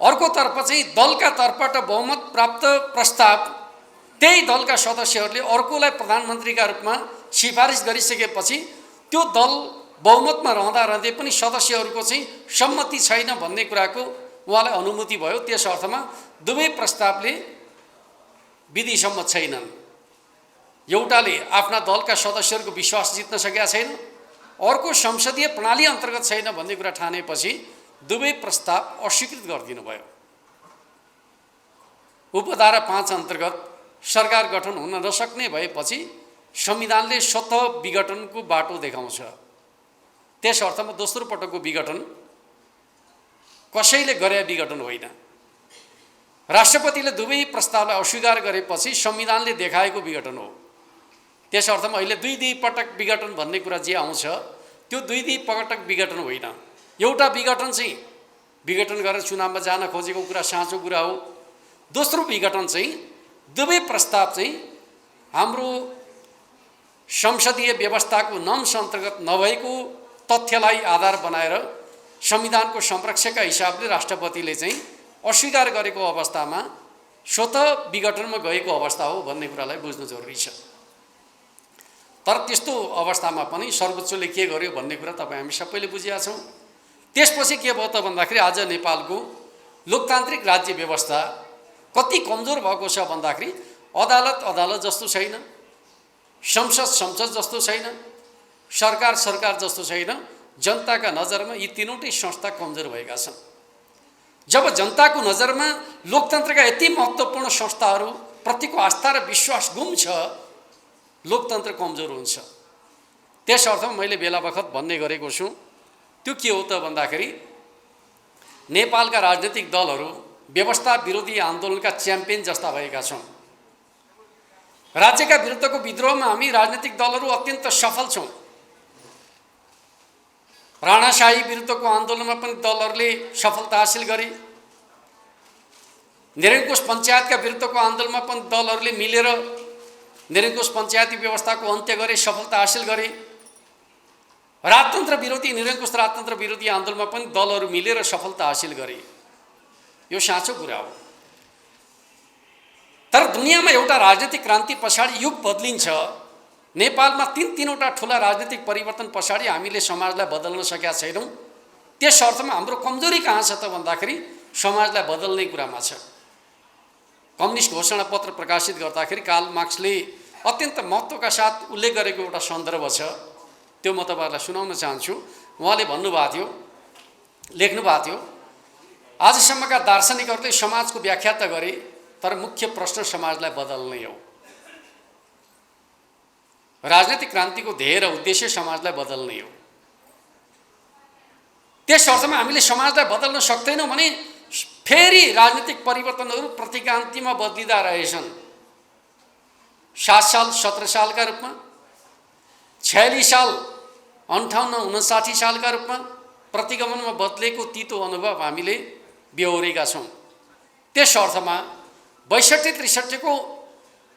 अर्कोतर्फ चाहिँ दलका तर्फबाट बहुमत प्राप्त प्रस्ताव त्यही दलका सदस्यहरूले अर्कोलाई प्रधानमन्त्रीका रूपमा सिफारिस गरिसकेपछि त्यो दल बहुमतमा रहँदै पनि सदस्यहरूको चाहिँ सम्मति छैन भन्ने कुराको उहाँलाई अनुभूति भयो। त्यस अर्थमा दुवै प्रस्तावले विधिसम्मत छैनन्। एउटाले आफ्ना दलका सदस्यहरूको विश्वास जित्न सकेका छैन, अर्को संसदीय प्रणाली अन्तर्गत छैन भन्ने कुरा ठानेपछि दुवै प्रस्ताव अस्वीकृत गरिदिनु भयो। उपधारा 5 अन्तर्गत सरकार गठन हुन नसक्ने भएपछि संविधानले स्वतः विघटनको बाटो देखाउँछ। त्यस अर्थमा दोस्रो पटकको विघटन कसैले गरे विघटन होइन। राष्ट्रपतिले दुवै प्रस्तावलाई अस्वीकार गरेपछि संविधानले देखाएको विघटन हो। त्यस अर्थमा अहिले दुई पटक विघटन भन्ने कुरा जे आउँछ त्यो दुई पटक विघटन होइन। एउटा विघटन चाहिँ विघटन गरेर चुनावमा जान खोजेको कुरा साँचो कुरा हो। दोस्रो विघटन चाहिँ दुवै प्रस्ताव चाहिँ हाम्रो संसदीय व्यवस्थाको नम्स अन्तर्गत नभएको तथ्यलाई आधार बनाएर संविधानको संरक्षकका हिसाबले राष्ट्रपतिले चाहिँ अस्वीकार गरेको अवस्थामा स्वतः विघटनमा गएको अवस्था हो भन्ने कुरालाई बुझ्नु जरुरी छ। तर त्यस्तो अवस्थामा पनि सर्वोच्चले के गर्यो भन्ने कुरा तपाईँ हामी सबैले बुझिया छौँ। त्यसपछि के भयो त भन्दाखेरि आज नेपालको लोकतान्त्रिक राज्य व्यवस्था कति कमजोर भएको छ भन्दाखेरि अदालत जस्तो छैन, संसद जस्तो छैन, सरकार जस्तो छैन। जनताका नजरमा यी तीनवटै संस्था कमजोर भएका छन्। जब जनताको नजरमा लोकतन्त्रका यति महत्त्वपूर्ण संस्थाहरू प्रतिको आस्था र विश्वास गुम्छ, लोकतन्त्र कमजोर हुन्छ। त्यस अर्थमा मैले बेला बखत भन्ने गरेको छु, त्यो के हो त भन्दाखेरि नेपालका राजनीतिक दलहरू व्यवस्था विरोधी आन्दोलनका च्याम्पियन जस्ता भएका छौँ। राज्यका विरुद्धको विद्रोहमा हामी राजनीतिक दलहरू अत्यन्त सफल छौँ। राणाशाही विरुद्धको आन्दोलनमा पनि दलहरूले सफलता हासिल गरे। निरङ्कुश पञ्चायतका विरुद्धको आन्दोलनमा पनि दलहरूले मिलेर निरङ्कुश पञ्चायती व्यवस्थाको अन्त्य गरे, सफलता हासिल गरे। राजतन्त्र विरोधी निरङ्कुश राजतन्त्र विरोधी आन्दोलनमा पनि दलहरू मिलेर सफलता हासिल गरे। यो साँचो कुरा हो। तर दुनियाँमा एउटा राजनीतिक क्रान्ति पछाडि युग बदलिन्छ नेपालमा तीनवटा ठुला राजनीतिक परिवर्तन पछाडि हामीले समाजलाई बदल्न सकेका छैनौँ। त्यस अर्थमा हाम्रो कमजोरी कहाँ छ त भन्दाखेरि समाजलाई बदल्ने कुरामा छ। कम्युनिस्ट घोषणा पत्र प्रकाशित गर्दाखेरि कार्ल मार्क्सले अत्यन्त महत्त्वका साथ उल्लेख गरेको एउटा सन्दर्भ छ, त्यो म तपाईँहरूलाई सुनाउन चाहन्छु। उहाँले भन्नुभएको थियो, लेख्नुभएको थियो, आजसम्मका दार्शनिकहरूले समाजको व्याख्या त गरे, तर मुख्य प्रश्न समाजलाई बदल्ने हो। राजनीतिक क्रान्तिको ध्येय र उद्देश्य समाजलाई बदल्ने हो। त्यस अर्थमा हामीले समाजलाई बदल्न सक्दैनौँ भने फेरि राजनीतिक परिवर्तनहरू प्रतिक्रान्तिमा बदलिँदा रहेछन्। 7 साल 17 सालका रूपमा, 46 साल 58 59 सालका रूपमा प्रतिगमनमा बदलेको तितो अनुभव हामीले बेहोरेका छौँ। त्यस अर्थमा 62-63 को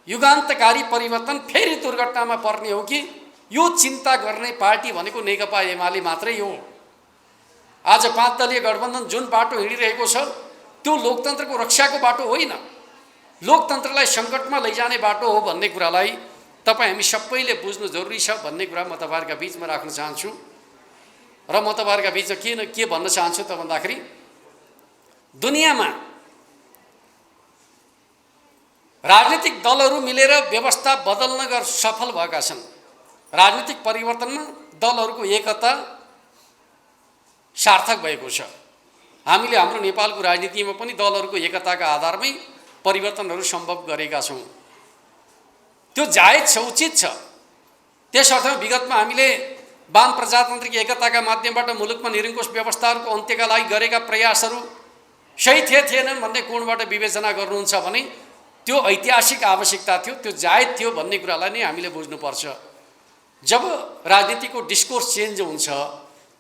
युगान्तकारी परिवर्तन फेरि दुर्घटनामा पर्ने हो कि यो चिन्ता गर्ने पार्टी भनेको नेकपा एमाले मात्रै हो। आज 5 दलीय गठबन्धन जुन बाटो हिँडिरहेको छ त्यो लोकतन्त्रको रक्षाको बाटो होइन, लोकतन्त्रलाई सङ्कटमा लैजाने बाटो हो भन्ने कुरालाई तपाईँ हामी सबैले बुझ्नु जरुरी छ भन्ने कुरा म तपाईँहरूका बिचमा राख्न चाहन्छु। र म तपाईँहरूका बिचमा के भन्न चाहन्छु त भन्दाखेरि दुनियाँमा राजनीतिक दलहरू मिलेर व्यवस्था बदल्न सफल भएका छन्। राजनीतिक परिवर्तनमा दलहरूको एकता सार्थक भएको छ। हामीले हाम्रो नेपालको राजनीतिमा पनि दलहरूको एकताका आधारमै परिवर्तनहरू सम्भव गरेका छौँ। त्यो जायज छ, उचित छ। त्यस अर्थमा विगतमा हामीले वाम प्रजातान्त्रिक एकताका माध्यमबाट मुलुकमा निरङ्कुश व्यवस्थाहरूको अन्त्यका लागि गरेका प्रयासहरू सही थिएनन् भन्ने कोणबाट विवेचना गर्नुहुन्छ भने त्यो ऐतिहासिक आवश्यकता थियो, त्यो जायज थियो भन्ने कुरालाई नै हामीले बुझ्नुपर्छ। जब राजनीतिको डिस्कोर्स चेन्ज हुन्छ,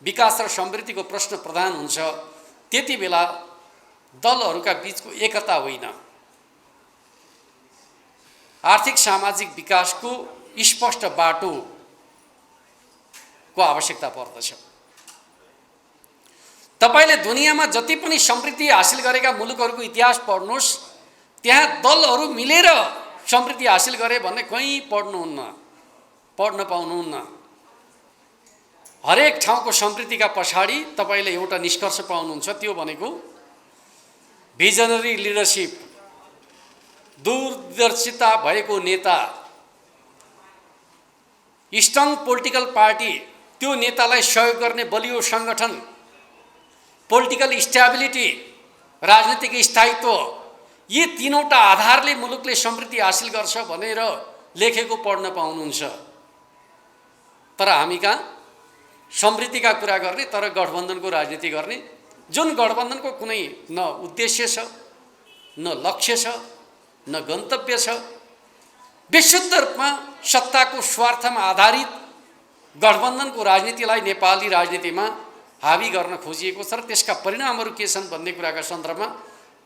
विकास र समृद्धिको प्रश्न प्रधान हुन्छ, त्यति बेला दलहरूका बीचको एकता होइन, आर्थिक सामाजिक विकासको स्पष्ट बाटोको आवश्यकता पर्दछ। तपाईले दुनियाँमा जति पनि समृद्धि हासिल गरेका मुलुकहरूको इतिहास पढ्नुहोस्, त्यहाँ दलहरू मिलेर समृद्धि हासिल गरे भन्ने कहीँ पढ्न पाउनुहुन्न। हरेक ठाउँको समृद्धिका पछाडि तपाईले एउटा निष्कर्ष पाउनुहुन्छ, त्यो भनेको भिजनरी लिडरशिप, दूरदर्शिता भएको नेता, स्ट्रङ पोलिटिकल पार्टी, त्यो नेतालाई सहयोग गर्ने बलियो सङ्गठन, पोलिटिकल स्टेबिलिटी, राजनीतिक स्थायित्व, यी तीनवटा आधारले मुलुकले समृद्धि हासिल गर्छ भनेर लेखेको पढ्न पाउनुहुन्छ। तर हामी कहाँ समृद्धिका कुरा गर्ने, तर गठबन्धनको राजनीति गर्ने, जुन गठबन्धनको कुनै न उद्देश्य छ, न लक्ष्य छ, न गन्तव्य छ। विशुद्ध रूपमा सत्ताको स्वार्थमा आधारित गठबन्धनको राजनीतिलाई नेपाली राजनीतिमा हावी गर्न खोजिएको छ र त्यसका परिणामहरू के छन् भन्ने कुराका सन्दर्भमा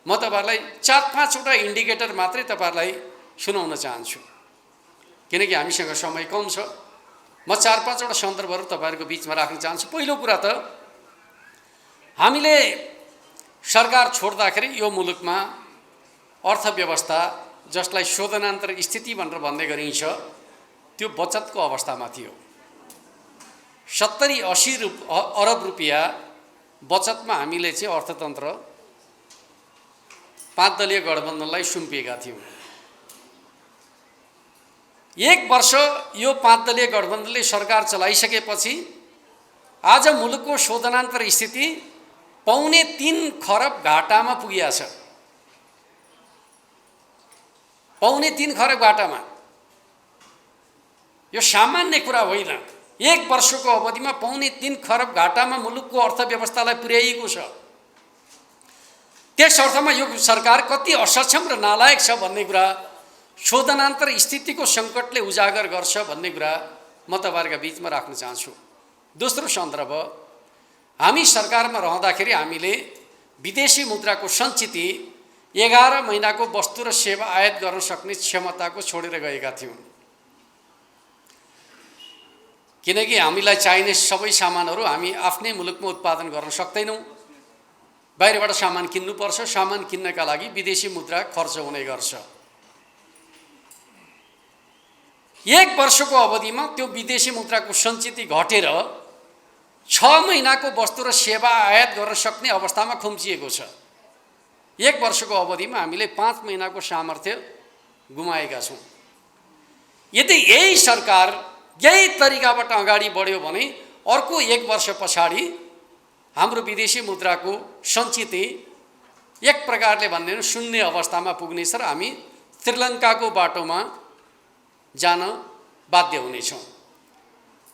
म तपाईहरुलाई 4-5 वटा इन्डिकेटर मात्रै तपाईहरुलाई सुनाउन चाहन्छु, किनकि हामीसँग समय कम छ। म 4-5 वटा सन्दर्भहरू तपाईहरुको बीचमा राख्न चाहन्छु। पहिलो कुरा त हामीले सरकार छोड्दाखेरि यो मुलुकमा अर्थव्यवस्था, जसलाई शोधनान्तर स्थिति भनेर भन्ने गरिन्छ, त्यो बचतको अवस्थामा थियो। 70-80 अरब रुपियाँ बचतमा हामीले चाहिँ अर्थतन्त्र 5 दलीय गठबन्धनलाई सुम्पिएका थियौँ। 1 वर्ष यो 5 दलीय गठबन्धनले सरकार चलाइसकेपछि आज मुलुकको शोधनान्तर स्थिति 3.25 खरब घाटामा पुगिया छ। 3.25 खरब घाटामा। यो सामान्य कुरा होइन। 1 वर्षको अवधिमा 3.25 खरब घाटामा मुलुकको अर्थव्यवस्थालाई पुर्याइएको छ। त्यस अर्थमा यो सरकार कति असक्षम र नालायक छ भन्ने कुरा शोधनान्तर स्थितिको सङ्कटले उजागर गर्छ भन्ने कुरा म तपाईहरुका बीचमा राख्न चाहन्छु। दोस्रो सन्दर्भ, हामी सरकारमा रहँदाखेरि हामीले विदेशी मुद्राको सञ्चिति 11 महिनाको वस्तु र सेवा आयात गर्न सक्ने क्षमताको छोडेर गएका थियौँ, किनकि हामीलाई चाहिने सबै सामानहरू हामी आफ्नै मुलुकमा उत्पादन गर्न सक्दैनौँ। बाहिरबाट सामान किन्नुपर्छ। सामान किन्नका लागि विदेशी मुद्रा खर्च हुने गर्छ। 1 वर्षको अवधिमा त्यो विदेशी मुद्राको सञ्चित घटेर 6 महिनाको वस्तु र सेवा आयात गर्न सक्ने अवस्थामा खुम्चिएको छ। 1 वर्षको अवधिमा हामीले 5 महिनाको सामर्थ्य गुमाएका छौँ। यदि यही सरकार यही तरिकाबाट अगाडि बढ्यो भने अर्को 1 वर्ष पछाडि हाम्रो विदेशी मुद्राको सञ्चित एक प्रकारले भन्ने शून्य अवस्थामा पुग्नेछ र हामी श्रीलङ्काको बाटोमा जान बाध्य हुनेछौँ।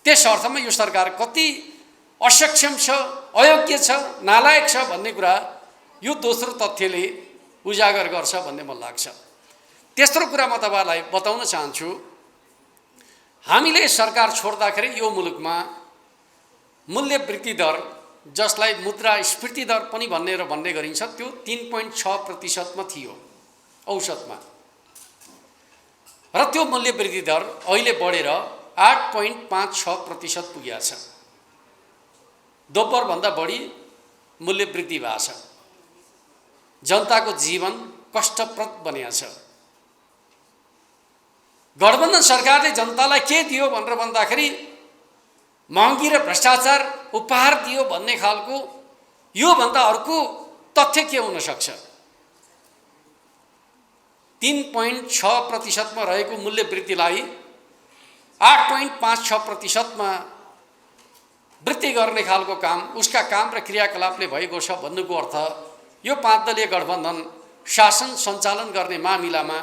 त्यस अर्थमा यो सरकार कति असक्षम छ, अयोग्य छ, नालायक छ भन्ने कुरा यो दोस्रो तथ्यले उजागर गर्छ भन्ने मलाई लाग्छ। तेस्रो कुरा म तपाईहरुलाई बताउन चाहन्छु, हामीले सरकार छोड्दाखेरि यो मुलुकमा मूल्य वृद्धि दर, जसलाई मुद्रास्फीति दर पनि भन्ने गरिन्छ, त्यो 3.6% थियो औसतमा, र त्यो मूल्य वृद्धि दर अहिले बढेर 8.56% पुगेको छ। दोब्बर भन्दा बढी मूल्य वृद्धि भएको छ। जनताको जीवन कष्टप्रद बनेको छ। गठबन्धन सरकारले जनतालाई के दियो भनेर भन्दाखेरि महँगी र भ्रष्टाचार उपहार दियो भन्ने खालको यो भन्दा अर्को तथ्य के हुन सक्छ? 3.6% मा रहेको मूल्य वृद्धिलाई 8.56% मा वृद्धि गर्ने खालको काम, उसका काम र क्रियाकलापले भएको छ भन्नुको अर्थ यो 5 दलीय गठबन्धन शासन सञ्चालन गर्ने मामिलामा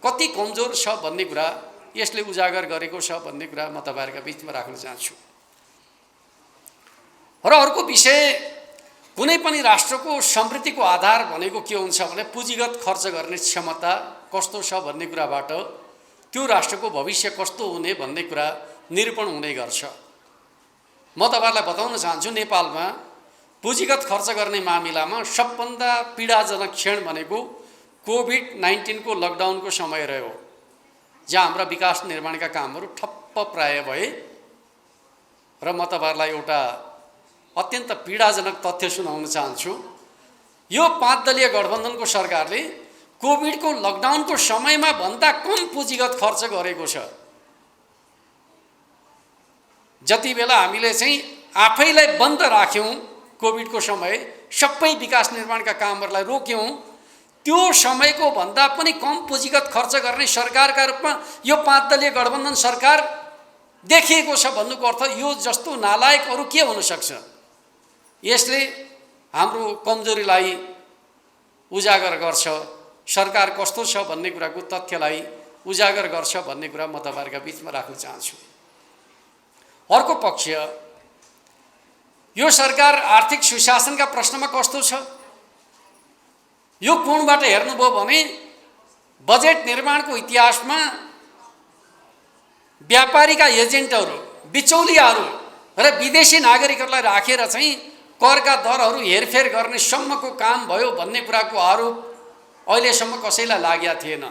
कति कमजोर छ भन्ने कुरा यसले उजागर गरेको छ भन्ने कुरा म तपाईहरुका बीचमा राख्न चाहन्छु। र अर्को विषय, कुनै पनि राष्ट्रको समृद्धिको आधार भनेको के हुन्छ भने पुँजीगत खर्च गर्ने क्षमता कस्तो छ भन्ने कुराबाट त्यो राष्ट्रको भविष्य कस्तो हुने भन्ने कुरा निरूपण हुने गर्छ। म तपाईहरुलाई बताउन चाहन्छु, नेपालमा पुँजीगत खर्च गर्ने मामिलामा सबभन्दा पीडाजनक क्षण भनेको कोभिड-19 को लकडाउनको समय रह्यो, जहाँ हाम्रा विकास निर्माणका कामहरू ठप्प प्राय भए। र म तपाईहरुलाई एउटा अत्यन्त पीडाजनक तथ्य सुनाउन चाहन्छु। यो 5 दलीय गठबन्धनको सरकारले कोभिडको लकडाउनको समयमा भन्दा कम पुँजीगत खर्च गरेको छ। जति बेला हामीले चाहिँ आफैलाई बन्द राख्यौं कोभिडको समय, सबै विकास निर्माणका कामहरूलाई रोक्यौं, त्यो समयको भन्दा पनि कम पुँजीगत खर्च गर्ने सरकारका रूपमा यो 5 दलीय गठबन्धन सरकार देखिएको छ भन्नुको अर्थ यो जस्तो नालायक अरु के हुन सक्छ? यसले हाम्रो कमजोरीलाई उजागर गर्छ, सरकार कस्तो छ भन्ने कुराको तथ्यलाई उजागर गर्छ भन्ने कुरा म तपाईहरुका बीचमा राख्न चाहन्छु। अर्को पक्ष, यो सरकार आर्थिक सुशासनका प्रश्नमा कस्तो छ? यो कोणबाट हेर्नुभयो भने बजेट निर्माणको इतिहासमा व्यापारीका एजेन्टहरू, बिचौलियाहरू र विदेशी नागरिकहरूलाई राखेर चाहिँ करका दरहरू हेरफेर गर्ने सम्मको काम भयो भन्ने कुराको आरोप अहिलेसम्म कसैलाई लागेको थिएन।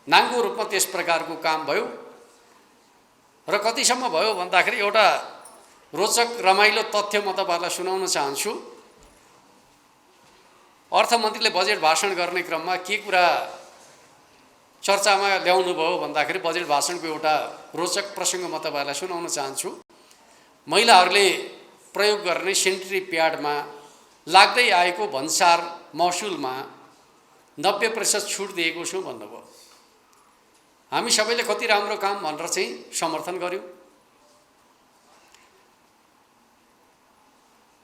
नाङ्गो रूपमा त्यस प्रकारको काम भयो र कतिसम्म भयो भन्दाखेरि एउटा रोचक रमाइलो तथ्य म तपाईहरुलाई सुनाउन चाहन्छु। अर्थमन्त्रीले बजेट भाषण गर्ने क्रममा के कुरा चर्चामा ल्याउनु भयो भन्दाखेरि बजेट भाषणको एउटा रोचक प्रसंग म तपाईहरुलाई सुनाउन चाहन्छु। महिलाहरूले प्रयोग गर्ने सेनिटरी प्याडमा लाग्दै आएको भन्सार महसुलमा 90% छुट दिएको छु भन्नुभयो। हामी सबैले कति राम्रो काम भनेर चाहिँ समर्थन गर्यौं,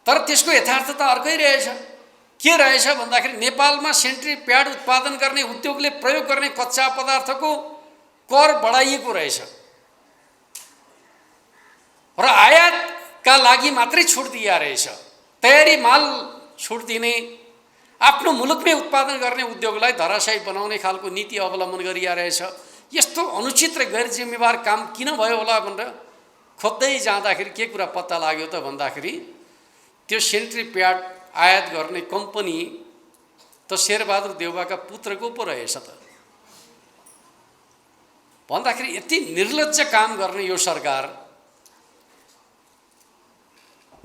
तर त्यसको यथार्थता अर्कै रहेछ। के रहेछ भन्दाखेरि नेपालमा सेनिटरी प्याड उत्पादन गर्ने उद्योगले प्रयोग गर्ने कच्चा पदार्थको कर बढाइएको रहेछ र आयातका लागि मात्रै छुट दिया रहेछ। तयारी माल छुट दिने, आफ्नो मुलुकमै उत्पादन गर्ने उद्योगलाई धराशायी बनाउने खालको नीति अवलम्बन गरिया रहेछ। यस्तो अनुचित र गैर जिम्मेवार काम किन भयो होला भनेर खोज्दै जाँदाखेरि के कुरा पत्ता लाग्यो त भन्दाखेरि त्यो सेनिटरी प्याड आयात गर्ने कम्पनी त शेरबहादुर देउवाका पुत्रको पो रहेछ त भन्दाखेरि यति निर्लज्ज काम गर्ने यो सरकार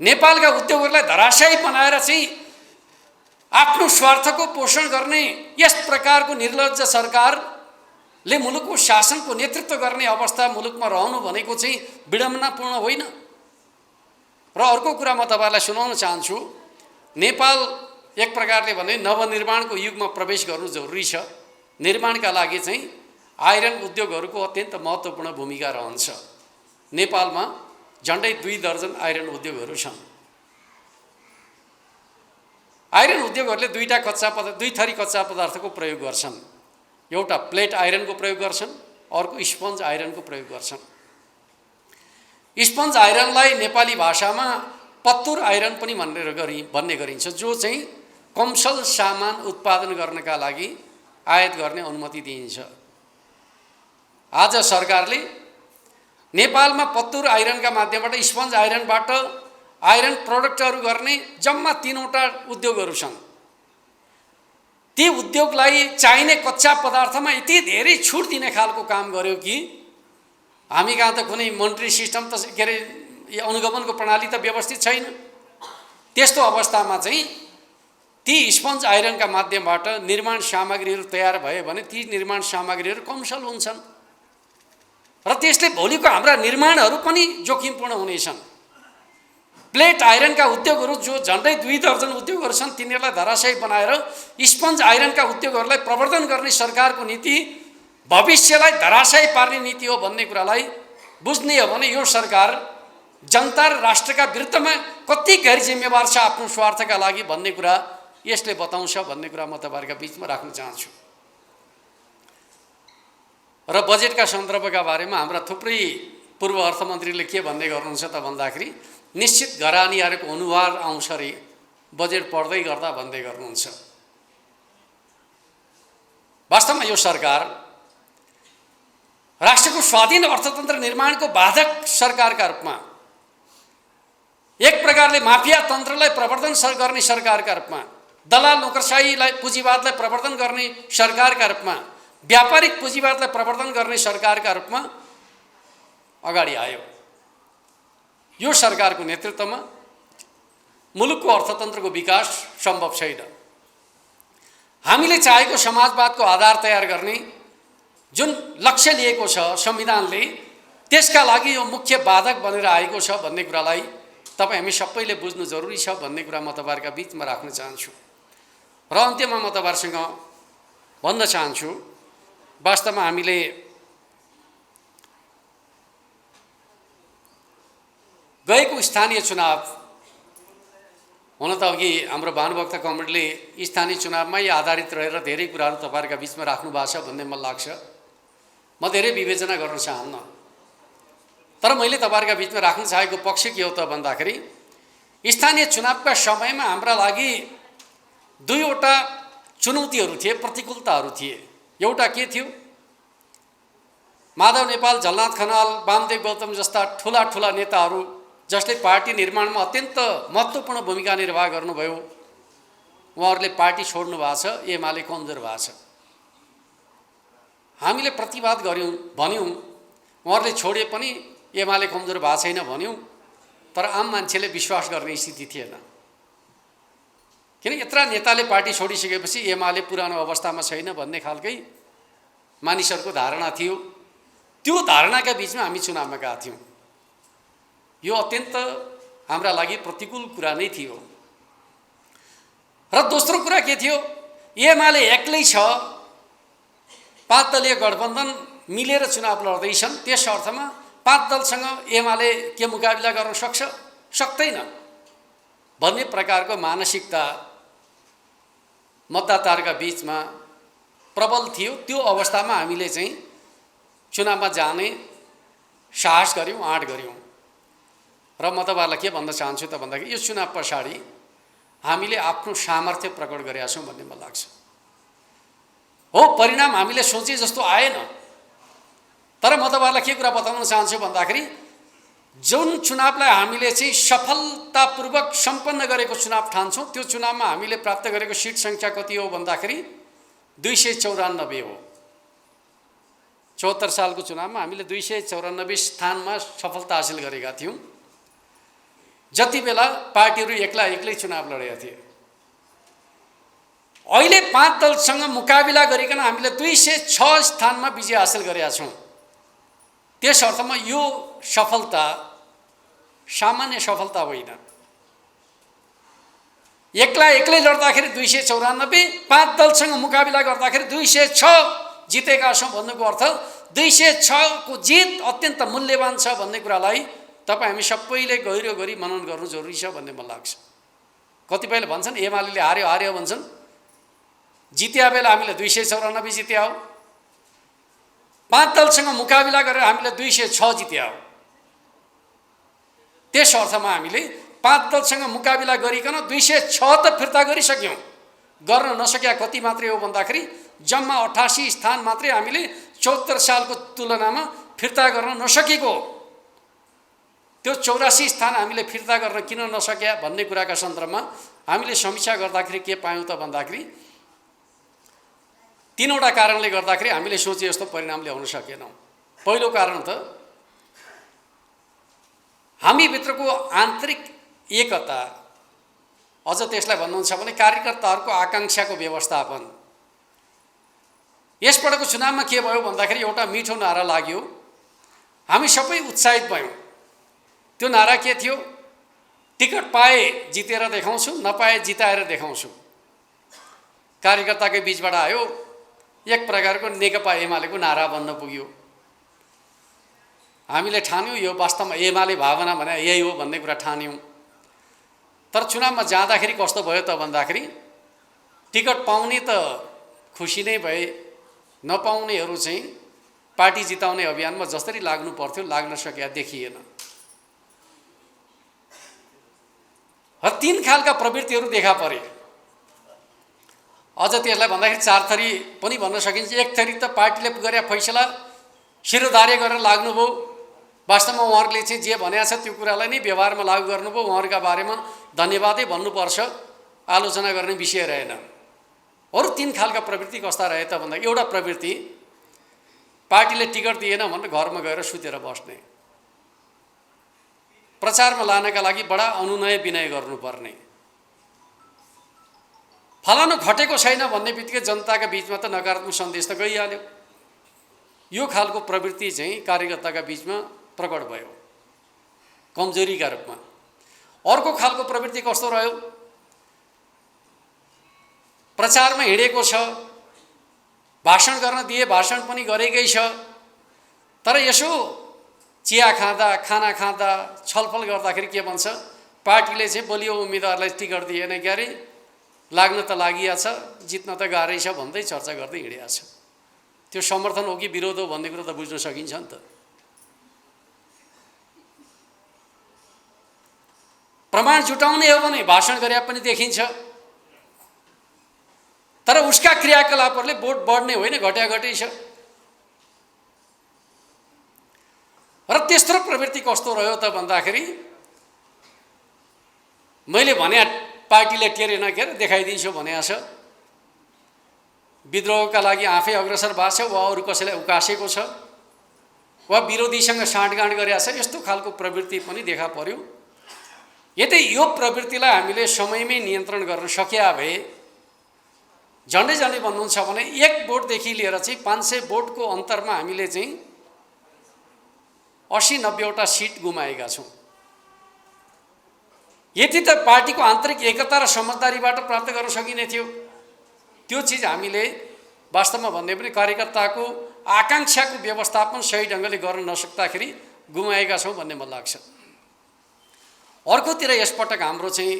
नेपालका उद्योगहरूलाई धराशायी बनाएर चाहिँ आफ्नो स्वार्थको पोषण गर्ने यस प्रकारको निर्लज्ज सरकार ले मुलुकको शासनको नेतृत्व गर्ने अवस्था मुलुकमा रहनु भनेको चाहिँ विडम्बनापूर्ण होइन। र अर्को कुरा म तपाईहरुलाई सुनाउन चाहन्छु, नेपाल एक प्रकारले भने नवनिर्माणको युगमा प्रवेश गर्नु जरुरी छ। निर्माणका लागि चाहिँ आइरन उद्योगहरूको अत्यन्त महत्त्वपूर्ण भूमिका रहन्छ। नेपालमा झन्डै 2 दर्जन आइरन उद्योगहरू छन्। आइरन उद्योगहरूले दुई थरी कच्चा पदार्थको प्रयोग गर्छन्। एउटा प्लेट आइरनको प्रयोग गर्छन्, अर्को स्पन्ज आइरनको प्रयोग गर्छन्। स्पन्ज आइरनलाई नेपाली भाषामा पत्तुर आइरन पनि भन्ने गरिन्छ, जो चाहिँ कमसल सामान उत्पादन गर्नका लागि आयात गर्ने अनुमति दिइन्छ। आज सरकारले नेपालमा पत्तुर आइरनका माध्यमबाट स्पन्ज आइरनबाट आइरन प्रोडक्टहरू गर्ने जम्मा 3वटा उद्योगहरू छन्। ती उद्योगलाई चाहिने कच्चा पदार्थमा यति धेरै छुट दिने खालको काम गर्यो कि हामी कहाँ त कुनै मोनिटरी सिस्टम त के अरे अनुगमनको प्रणाली त व्यवस्थित छैन। त्यस्तो अवस्थामा चाहिँ ती स्पन्ज आइरनका माध्यमबाट निर्माण सामग्रीहरू तयार भए भने ती निर्माण सामग्रीहरू कमसल हुन्छन् र त्यसले भोलिको हाम्रा निर्माणहरू पनि जोखिमपूर्ण हुनेछन्। प्लेट आइरनका उद्योगहरू जो झन्डै 2 दर्जन उद्योगहरू छन्, तिनीहरूलाई धराशयी बनाएर स्पन्ज आइरनका उद्योगहरूलाई प्रवर्धन गर्ने सरकारको नीति भविष्यलाई धराशयी पार्ने नीति हो भन्ने कुरालाई बुझ्ने हो भने यो सरकार जनता र राष्ट्रका विरुद्धमा कति गैर जिम्मेवार छ आफ्नो स्वार्थका लागि भन्ने कुरा यसले बताउँछ भन्ने कुरा म तपाईहरुका बीचमा राख्न चाहन्छु। र बजेटका सन्दर्भका बारेमा हाम्रा थुप्रै पूर्व अर्थमन्त्रीले के भन्ने गर्नुहुन्छ त भन्दाखेरि निश्चित घरानीहरूको अनुहार आउँछ रे बजेट पढ्दै गर्दा भन्दै गर्नुहुन्छ। वास्तवमा यो सरकार राष्ट्रको स्वाधीन अर्थतन्त्र निर्माणको बाधक सरकारका रूपमा, एक प्रकारले माफिया तन्त्रलाई प्रवर्धन गर्ने सरकारका रूपमा, दलाल नोकरशाहीलाई पुँजीवादलाई प्रवर्धन गर्ने सरकारका रूपमा, व्यापारिक पुँजीवादलाई प्रवर्धन गर्ने सरकारका रूपमा अगाडि आयो। यो सरकारको नेतृत्वमा मुलुकको अर्थतन्त्रको विकास सम्भव छैन। हामीले चाहेको समाजवादको आधार तयार गर्ने जुन लक्ष्य लिएको छ संविधानले, त्यसका लागि यो मुख्य बाधक बनेर आएको छ भन्ने कुरालाई तपाईँ हामी सबैले बुझ्नु जरुरी छ भन्ने कुरा म तपाईहरुका बीचमा राख्न चाहन्छु। र अन्त्यमा म तपाईहरुसँग भन्न चाहन्छु, वास्तवमा हामीले गएको स्थानीय चुनाव हुन त अघि हाम्रो भानुभक्त कमरेडले स्थानीय चुनावमै आधारित रहेर धेरै कुराहरू तपाईहरुका बीचमा राख्नु भएको छ भन्ने मलाई लाग्छ। म धेरै विवेचना गर्न चाहन्न, तर मैले तपाईहरुका बीचमा राख्न चाहेको पक्ष के हो त भन्दाखेरि स्थानीय चुनावका समयमा हाम्रा लागि 2वटा चुनौतीहरू थिए, प्रतिकूलताहरू थिए। एउटा के थियो, माधव नेपाल, झलनाथ खनाल, वामदेव गौतम जस्ता ठुला ठुला नेताहरू जसले पार्टी निर्माणमा अत्यन्त महत्त्वपूर्ण भूमिका निर्वाह गर्नुभयो, उहाँहरूले पार्टी छोड्नु भएको छ, एमाले कमजोर भएको छ। हामीले प्रतिवाद गर्यौं, भन्यौं, उहाँहरूले छोडे पनि एमाले कमजोर भएको छैन भन्यौं, तर आम मान्छेले विश्वास गर्ने स्थिति थिएन। किन यत्रा नेताले पार्टी छोडिसकेपछि एमाले पुरानो अवस्थामा छैन भन्ने खालकै मानिसहरूको धारणा थियो। त्यो धारणाका बीचमा हामी चुनावमा गएका थियौं। यो अत्यन्त हाम्रा लागि प्रतिकूल कुरा नै थियो। र दोस्रो कुरा के थियो, एमाले एक्लै छ, 5 दलीय गठबन्धन मिलेर चुनाव लड्दैछन्, त्यस अर्थमा 5 दलसँग एमाले के मुकाबिला गर्न सक्छ, सक्दैन भन्ने प्रकारको मानसिकता मतदाताहरूका बीचमा प्रबल थियो। त्यो अवस्थामा हामीले चाहिँ चुनावमा जाने साहस गर्यौं, आँट गर्यौं। र म तपाईहरुलाई के भन्न चाहन्छु त भन्दाखेरि यो चुनाव पछाडि हामीले आफ्नो सामर्थ्य प्रकट गरेका छौं भन्ने मलाई लाग्छ। हो, परिणाम हामीले सोचे जस्तो आएन, तर म तपाईहरुलाई के कुरा बताउन चाहन्छु भन्दाखेरि जुन चुनावलाई हामीले चाहिँ सफलतापूर्वक सम्पन्न गरेको चुनाव ठान्छौं, त्यो चुनावमा हामीले प्राप्त गरेको सिट संख्या कति हो भन्दाखेरि 294 हो। 74 सालको चुनावमा हामीले 294 स्थानमा सफलता हासिल गरेका थियौं, जति बेला पार्टीहरू एक्लै एक्लै चुनाव लडेका थिए। अहिले 5 दलसँग मुकाबिला गरिकन हामीले 206 स्थानमा विजय हासिल गरेका छौँ। त्यस अर्थमा यो सफलता सामान्य सफलता होइन। एक्लै लड्दाखेरि 294, 5 दलसँग मुकाबिला गर्दाखेरि 206 जितेका छौँ भन्नुको अर्थ 206 को जित अत्यन्त मूल्यवान छ भन्ने कुरालाई तपाईँ हामी सबैले गहिरो गरी मनन गर्नु जरुरी छ भन्ने मलाई लाग्छ। कतिपयले भन्छन् एमाले हार्यो भन्छन्, जित्या बेला हामीले 294 जित्या हो, 5 दलसँग मुकाबिला गरेर हामीले 206 जित्या हो। त्यस अर्थमा हामीले 5 दलसँग मुकाबिला गरिकन 206 त फिर्ता गरिसक्यौँ। गर्न नसक्या कति मात्रै हो भन्दाखेरि जम्मा 88 स्थान मात्रै हामीले 74 सालको तुलनामा फिर्ता गर्न नसकेको। त्यो 84 स्थान हामीले फिर्ता गर्न किन नसक्या भन्ने कुराका सन्दर्भमा हामीले समीक्षा गर्दाखेरि के पायौँ त भन्दाखेरि 3वटा कारणले गर्दाखेरि हामीले सोचे जस्तो परिणाम ल्याउन सकेनौँ। पहिलो कारण त हामीभित्रको आन्तरिक एकता, अझ त्यसलाई भन्नुहुन्छ भने कार्यकर्ताहरूको आकाङ्क्षाको व्यवस्थापन। यसपटकको चुनावमा के भयो भन्दाखेरि एउटा मिठो नारा लाग्यो, हामी सबै उत्साहित भयौँ। त्यो नारा के थियो? टिकट पाए जितेर देखाउँछु, नपाए जिताएर देखाउँछु। कार्यकर्ताकै बीचबाट आयो, एक प्रकारको नेकपा एमालेको नारा बन्न पुग्यो। हामीले ठान्यौँ यो वास्तवमा एमाले भावना भने यही हो भन्ने कुरा ठान्यौँ। तर चुनावमा जाँदाखेरि कस्तो भयो त भन्दाखेरि टिकट पाउने त खुसी नै भए, नपाउनेहरू चाहिँ पार्टी जिताउने अभियानमा जसरी लाग्नु पर्थ्यो लाग्न सकेका देखिएन। 3 खालका प्रवृत्तिहरू देखा परे। अझ त्यसलाई भन्दाखेरि 4 थरी पनि भन्न सकिन्छ। एक थरी त पार्टीले गरे फैसला शिरोधार्य गरेर लाग्नुभयो। वास्तवमा उहाँहरूले चाहिँ जे भनेको छ त्यो कुरालाई नै व्यवहारमा लागू गर्नुभयो। उहाँहरूका बारेमा धन्यवादै भन्नुपर्छ, आलोचना गर्ने विषय रहेन। अरू 3 खालका प्रवृत्ति कस्ता रहे त भन्दा एउटा प्रवृत्ति पार्टीले टिकट दिएन भनेर घरमा गएर सुतेर बस्ने, प्रचारमा लानका लागि बडा अनुनय विनय गर्नुपर्ने, फलानु घटेको छैन भन्ने बित्तिकै जनताका बीचमा त नकारात्मक सन्देश त गइहाल्यो। यो खालको प्रवृत्ति चाहिँ कार्यकर्ताका बीचमा प्रकट भयो कमजोरीका रूपमा। अर्को खालको प्रवृत्ति कस्तो रह्यो? प्रचारमा हिँडेको छ, भाषण गर्न दिए भाषण पनि गरेकै छ, तर यसो चिया खाँदा खाना खाँदा छलफल गर्दाखेरि के भन्छ, पार्टीले चाहिँ बलियो उम्मेदवारलाई टिकट दिएन क्यारे, लाग्न त लागिया छ, जित्न त गाह्रै छ भन्दै चर्चा गर्दै हिँडिया छ। त्यो समर्थन हो कि विरोध हो भन्ने कुरा त बुझ्न सकिन्छ नि त। प्रमाण जुटाउने हो भने भाषण गरे पनि देखिन्छ, तर उसका क्रियाकलापहरूले भोट बढ्ने होइन, घट्या छ। र तेस्रो प्रवृत्ति कस्तो रह्यो त भन्दाखेरि मैले भने पार्टीले टेरेन के अरे देखाइदिन्छु भनेको छ, विद्रोहका लागि आफै अग्रसर भएको छ वा अरू कसैलाई उकासेको छ वा विरोधीसँग साँठगाँठ गरेको छ, यस्तो खालको प्रवृत्ति पनि देखा पर्यो। यदि यो प्रवृत्तिलाई हामीले समयमै नियन्त्रण गर्न सकिया भए झन्डै भन्नुहुन्छ भने 1 भोटदेखि लिएर चाहिँ 500 भोटको अन्तरमा हामीले चाहिँ 80-90वटा सिट गुमाएका छौँ। यति त पार्टीको आन्तरिक एकता र समझदारीबाट प्राप्त गर्न सकिने थियो। त्यो चिज हामीले वास्तवमा भन्ने पनि कार्यकर्ताको आकाङ्क्षाको व्यवस्थापन सही ढङ्गले गर्न नसक्दाखेरि गुमाएका छौँ भन्ने मलाई लाग्छ। अर्कोतिर यसपटक हाम्रो चाहिँ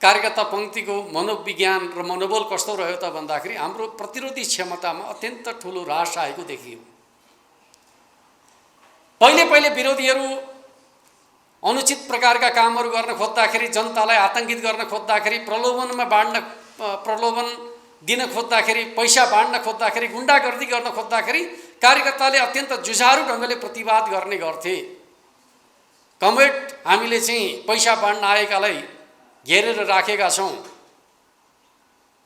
कार्यकर्ता पङ्क्तिको मनोविज्ञान र मनोबल कस्तो रह्यो त भन्दाखेरि हाम्रो प्रतिरोधी क्षमतामा अत्यन्त ठुलो ह्रास आएको देखियो। पहिले विरोधीहरू अनुचित प्रकारका कामहरू गर्न खोज्दाखेरि, जनतालाई आतंकित गर्न खोज्दाखेरि, प्रलोभन दिन खोज्दाखेरि, पैसा बाँड्न खोज्दाखेरि, गुण्डागर्दी गर्न खोज्दाखेरि कार्यकर्ताले अत्यन्त जुझारु ढङ्गले प्रतिवाद गर्ने गर्थे। कमरेड हामीले चाहिँ पैसा बाँड्न आएकालाई घेरेर राखेका छौँ,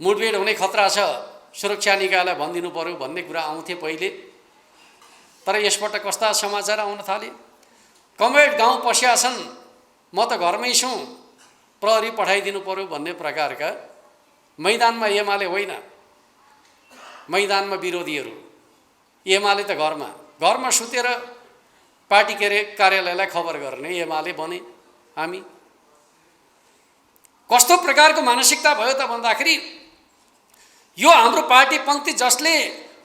मुठभेड हुने खतरा छ, सुरक्षा निकायलाई भनिदिनु पर्यो भन्ने कुरा आउँथे पहिले। तर यसपटक कस्ता समाचार आउन थाले, कमरेड गाउँ पस्या छन्, म त घरमै छु, प्रहरी पठाइदिनु पर्यो भन्ने प्रकारका मैदानमा एमाले होइन, मैदानमा विरोधीहरू। एमाले त घरमा सुतेर पार्टी कार्यालयलाई खबर गर्ने एमाले बने हामी। कस्तो प्रकारको मानसिकता भयो त भन्दाखेरि यो हाम्रो पार्टी पङ्क्ति जसले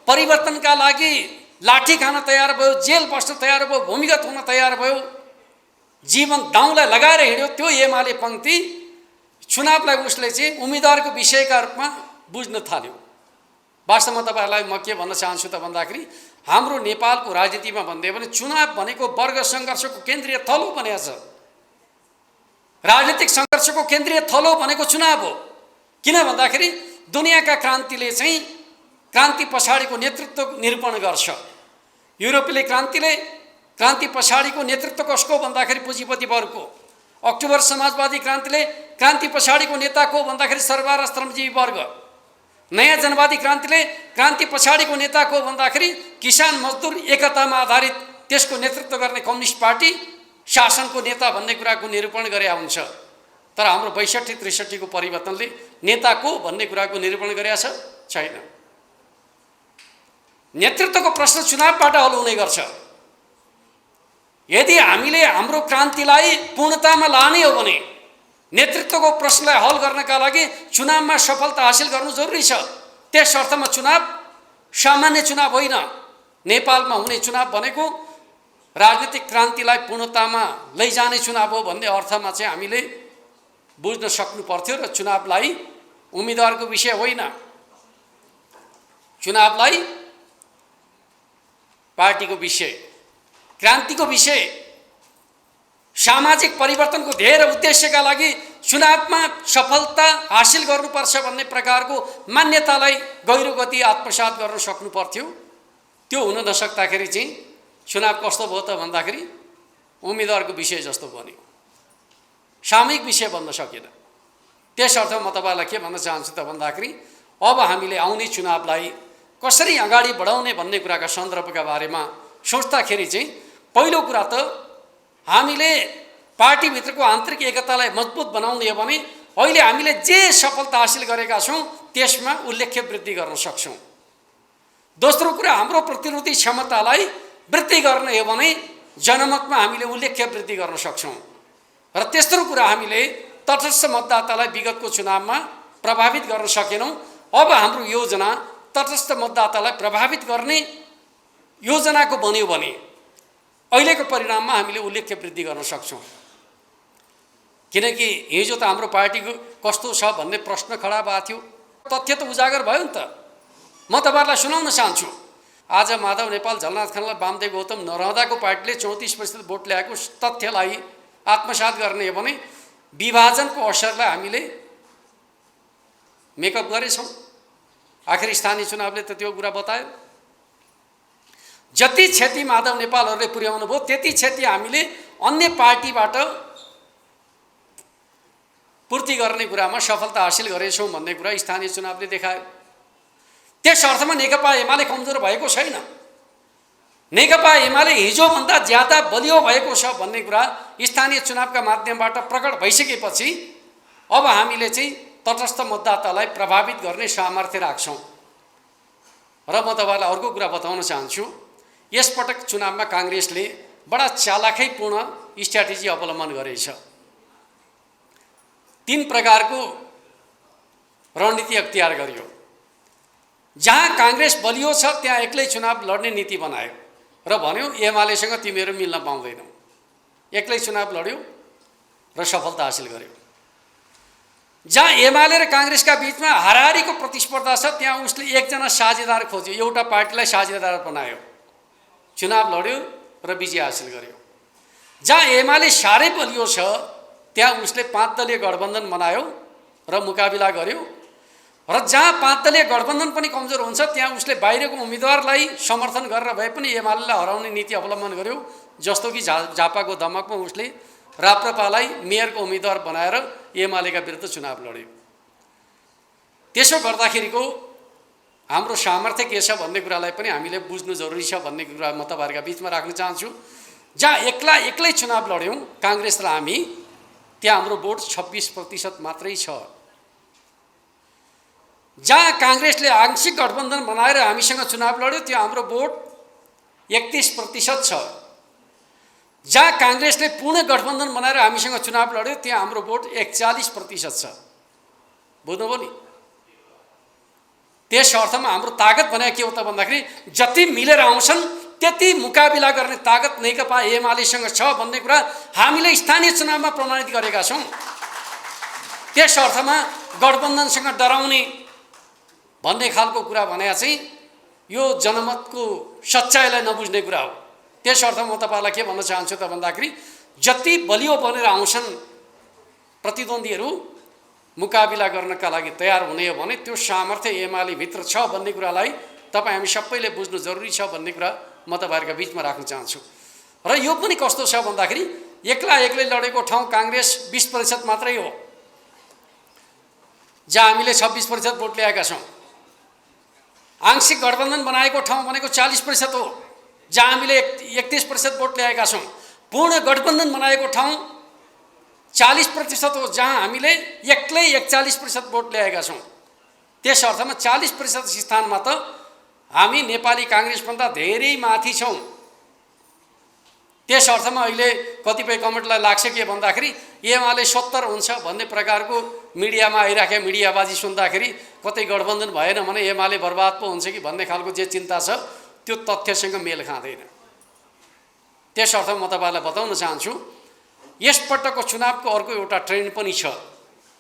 परिवर्तनका लागि लाठी खान तयार भयो, जेल बस्न तयार भयो, भूमिगत हुन तयार भयो, जीवन दाउलाई लगाएर हिँड्यो, त्यो एमाले पङ्क्ति चुनावलाई उसले चाहिँ उम्मेदवारको विषयका रूपमा बुझ्न थाल्यो। वास्तवमा तपाईँहरूलाई म के भन्न चाहन्छु त भन्दाखेरि हाम्रो नेपालको राजनीतिमा भन्दै भने चुनाव भनेको वर्ग सङ्घर्षको केन्द्रीय थलो बनेको छ। राजनीतिक सङ्घर्षको केन्द्रीय थलो भनेको चुनाव हो। किन भन्दाखेरि दुनियाँका क्रान्तिले चाहिँ क्रान्ति पछाडिको नेतृत्व निरूपण गर्छ। युरोपेली क्रान्ति पछाडिको नेतृत्व कसको भन्दाखेरि पुँजीपति वर्गको। अक्टोबर समाजवादी क्रान्तिले क्रान्ति पछाडिको नेता को भन्दाखेरि सरकार र श्रमजीवी वर्ग। नयाँ जनवादी क्रान्तिले क्रान्ति पछाडिको नेता को भन्दाखेरि किसान मजदुर एकतामा आधारित त्यसको नेतृत्व गर्ने कम्युनिस्ट पार्टी शासनको नेता भन्ने कुराको निरूपण गरे हुन्छ। तर हाम्रो 62-63 को परिवर्तनले नेता को भन्ने कुराको निरूपण गरेको छैन। नेतृत्वको प्रश्न चुनावबाट हल हुने गर्छ। यदि हामीले हाम्रो क्रान्तिलाई पूर्णतामा लाने हो भने नेतृत्वको प्रश्नलाई हल गर्नका लागि चुनावमा सफलता हासिल गर्नु जरुरी छ। त्यस अर्थमा चुनाव सामान्य चुनाव होइन। नेपालमा हुने चुनाव भनेको राजनीतिक क्रान्तिलाई पूर्णतामा लैजाने चुनाव हो भन्ने अर्थमा चाहिँ हामीले बुझ्न सक्नु पर्थ्यो र चुनावलाई उम्मेदवारको विषय होइन, चुनावलाई पार्टीको विषय, क्रान्तिको विषय, सामाजिक परिवर्तनको ध्येय र उद्देश्यका लागि चुनावमा सफलता हासिल गर्नुपर्छ भन्ने प्रकारको मान्यतालाई गहिरो गति आत्मसात गर्न सक्नु पर्थ्यो। त्यो हुन नसक्दाखेरि चाहिँ चुनाव कस्तो भयो त भन्दाखेरि उम्मेदवारको विषय जस्तो बन्यो, सामूहिक विषय बन्न सकेन। त्यस अर्थमा म तपाईँलाई के भन्न चाहन्छु त भन्दाखेरि अब हामीले आउने चुनावलाई कसरी अगाडि बढाउने भन्ने कुराका सन्दर्भका बारेमा सोच्दाखेरि चाहिँ पहिलो कुरा त हामीले पार्टीभित्रको आन्तरिक एकतालाई मजबुत बनाउने हो भने अहिले हामीले जे सफलता हासिल गरेका छौँ त्यसमा उल्लेख्य वृद्धि गर्न सक्छौँ। दोस्रो कुरा हाम्रो प्रतिरोधी क्षमतालाई वृद्धि गर्ने हो भने जनमतमा हामीले उल्लेख्य वृद्धि गर्न सक्छौँ। र तेस्रो कुरा हामीले तटस्थ मतदातालाई विगतको चुनावमा प्रभावित गर्न सकेनौँ। अब हाम्रो योजना तटस्थ मतदातालाई प्रभावित गर्ने योजनाको बन्यो भने अहिलेको परिणाममा हामीले उल्लेख्य वृद्धि गर्न सक्छौँ। किनकि हिजो त हाम्रो पार्टीको कस्तो छ भन्ने प्रश्न खडा भएको थियो, तथ्य त उजागर भयो नि त। म तपाईँहरूलाई सुनाउन चाहन्छु। आज माधव नेपाल, झलनाथ खनाल, वामदेव गौतम नरहँदाको पार्टीले 34% भोट ल्याएको तथ्यलाई आत्मसात गर्ने हो भने विभाजनको असरलाई हामीले मेकअप गरेछौँ। आखिर स्थानीय चुनावले त त्यो कुरा बतायो। जति क्षति माधव नेपालहरूले पुर्याउनु भयो त्यति क्षति हामीले अन्य पार्टीबाट पूर्ति गर्ने कुरामा सफलता हासिल गरेछौँ भन्ने कुरा स्थानीय चुनावले देखायो। त्यस अर्थमा नेकपा एमाले कमजोर भएको छैन। नेकपा एमाले हिजोभन्दा ज्यादा बलियो भएको छ भन्ने कुरा स्थानीय चुनावका माध्यमबाट प्रकट भइसकेपछि अब हामीले चाहिँ तटस्थ मतदातालाई प्रभावित गर्ने सामर्थ्य राख्छौँ। र म तपाईँलाई अर्को कुरा बताउन चाहन्छु। यसपटक चुनावमा काङ्ग्रेसले बडा चालाखैपूर्ण स्ट्र्याटेजी अवलम्बन गरेछ। 3 प्रकारको रणनीति अख्तियार गर्यो। जहाँ काङ्ग्रेस बलियो छ त्यहाँ एक्लै चुनाव लड्ने नीति बनायो र भन्यो एमालेसँग तिमीहरू मिल्न पाउँदैनौ। एक्लै चुनाव लड्यो र सफलता हासिल गर्यो। जहाँ एमाले र काङ्ग्रेसका बीचमा हाराहारीको प्रतिस्पर्धा छ त्यहाँ उसले एकजना साझेदार खोज्यो, एउटा पार्टीलाई साझेदार बनायो, चुनाव लड्यो र विजय हासिल गर्यो। जहाँ एमाले साह्रै बलियो छ त्यहाँ उसले 5 दलीय गठबन्धन बनायो र मुकाबिला गर्यो। र जहाँ 5 दलीय गठबन्धन पनि कमजोर हुन्छ त्यहाँ उसले बाहिरको उम्मेदवारलाई समर्थन गरेर भए पनि एमालेलाई हराउने नीति अवलम्बन गर्यो। जस्तो कि झापाको दमकमा उसले राप्रपालाई मेयरको उम्मेदवार बनाएर एमालेका विरुद्ध चुनाव लड्यो। त्यसो गर्दाखेरिको हाम्रो सामर्थ्य के छ भन्ने कुरालाई पनि हामीले बुझ्नु जरुरी छ भन्ने कुरा म तपाईहरुका बीचमा राख्न चाहन्छु। जहाँ एक्लै चुनाव लड्यौं कांग्रेस र हामी, त्यहाँ हाम्रो भोट 26% मात्रै छ। जहाँ काङ्ग्रेसले आंशिक गठबन्धन बनाएर हामीसँग चुनाव लड्यो त्यो हाम्रो भोट 31% छ। जहाँ काङ्ग्रेसले पूर्ण गठबन्धन बनाएर हामीसँग चुनाव लड्यो त्यहाँ हाम्रो भोट 41% छ। बुझ्नुभयो नि? त्यस अर्थमा हाम्रो तागत भनेको के हो त भन्दाखेरि जति मिलेर आउँछन् त्यति मुकाबिला गर्ने तागत नेकपा एमालेसँग छ भन्ने कुरा हामीले स्थानीय चुनावमा प्रमाणित गरेका छौँ। त्यस अर्थमा गठबन्धनसँग डराउने भन्ने खालको कुरा भने चाहिँ यो जनमतको सच्चाइलाई नबुझ्ने कुरा हो। त्यस अर्थमा म तपाईँलाई के भन्न चाहन्छु त भन्दाखेरि जति बलियो बनेर आउँछन् प्रतिद्वन्द्वीहरू मुकाबिला गर्नका लागि तयार हुने हो भने त्यो सामर्थ्य एमाले भित्र छ भन्ने कुरालाई तपाईँ हामी सबैले बुझ्नु जरुरी छ भन्ने कुरा म तपाईँहरूका बिचमा राख्न चाहन्छु। र यो पनि कस्तो छ भन्दाखेरि एक्लै लडेको ठाउँ काङ्ग्रेस 20% मात्रै हो, जहाँ हामीले 26% भोट ल्याएका छौँ। आंशिक गठबन्धन बनाएको ठाउँ भनेको 40% हो, जहाँ हामीले 31% भोट ल्याएका छौँ। पूर्ण गठबन्धन बनाएको ठाउँ 40% हो, जहाँ हामीले एक्लै 41% भोट ल्याएका छौँ। त्यस अर्थमा 40% स्थानमा त हामी नेपाली काङ्ग्रेसभन्दा धेरै माथि छौँ। त्यस अर्थमा अहिले कतिपय कमेन्टलाई लाग्छ के भन्दाखेरि एमाले 70 हुन्छ भन्ने प्रकारको मिडियामा आइराखेको मिडियाबाजी सुन्दाखेरि कतै गठबन्धन भएन भने एमाले बर्बाद पो हुन्छ कि भन्ने खालको जे चिन्ता छ त्यो तथ्यसँग मेल खाँदैन। त्यस अर्थमा म तपाईँलाई बताउन चाहन्छु यसपटकको चुनावको अर्को एउटा ट्रेन्ड पनि छ,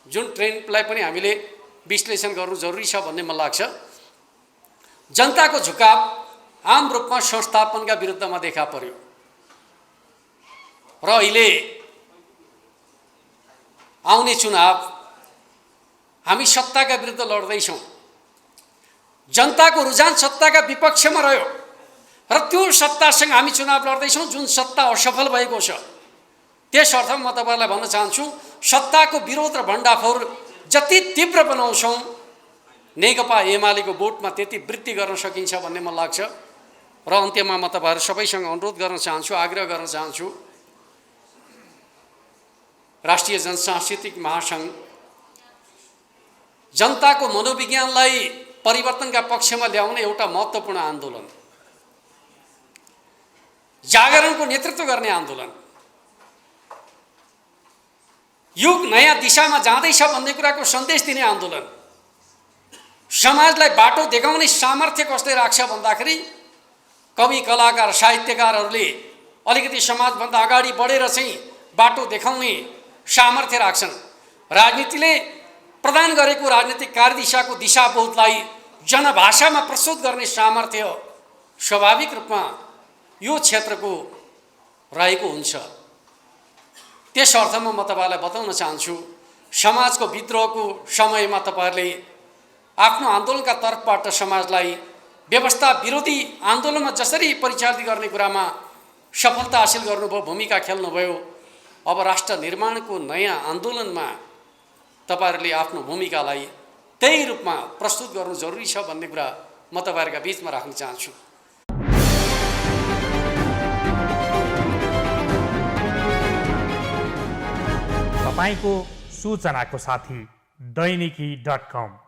जुन ट्रेन्डलाई पनि हामीले विश्लेषण गर्नु जरुरी छ भन्ने मलाई लाग्छ। जनताको झुकाव आम रूपमा संस्थापनका विरुद्धमा देखा पर्यो र अहिले आउने चुनाव हामी सत्ताका विरुद्ध लड्दैछौँ। जनताको रुझान सत्ताका विपक्षमा रह्यो र त्यो सत्तासँग हामी चुनाव लड्दैछौँ जुन सत्ता असफल भएको छ। त्यस अर्थमा म तपाईँलाई भन्न चाहन्छु सत्ताको विरोध र भण्डाफोर जति तीव्र बनाउँछौँ नेकपा एमालेको भोटमा त्यति वृद्धि गर्न सकिन्छ भन्ने मलाई लाग्छ। र अन्त्यमा म तपाईँहरू सबैसँग अनुरोध गर्न चाहन्छु, आग्रह गर्न चाहन्छु, राष्ट्रिय जनसांस्कृतिक महासङ्घ जनताको मनोविज्ञानलाई परिवर्तनका पक्षमा ल्याउने एउटा महत्त्वपूर्ण आन्दोलन, जागरणको नेतृत्व गर्ने आन्दोलन, युग नयाँ दिशामा जाँदैछ भन्ने कुराको सन्देश दिने आन्दोलन, समाजलाई बाटो देखाउने सामर्थ्य कसले राख्छ भन्दाखेरि कवि कलाकार साहित्यकारहरूले अलिकति समाजभन्दा अगाडि बढेर चाहिँ बाटो देखाउने सामर्थ्य राख्छन्। राजनीतिले प्रदान गरेको राजनीतिक कार्यदिशाको दिशाबोधलाई जनभाषामा प्रस्तुत गर्ने सामर्थ्य स्वाभाविक रूपमा यो क्षेत्रको रहेको हुन्छ। त्यस अर्थमा म तपाईँलाई बताउन चाहन्छु समाजको विद्रोहको समयमा तपाईँहरूले आफ्नो आन्दोलनका तर्फबाट समाजलाई व्यवस्था विरोधी आन्दोलनमा जसरी परिचालित गर्ने कुरामा सफलता हासिल गर्नुभयो, भूमिका खेल्नुभयो, अब राष्ट्र निर्माणको नयाँ आन्दोलनमा तपाईँहरूले आफ्नो भूमिकालाई त्यही रूपमा प्रस्तुत गर्नु जरुरी छ भन्ने कुरा म तपाईँहरूका बिचमा राख्न चाहन्छु। तपाईँको सूचनाको साथी दैनिकी.com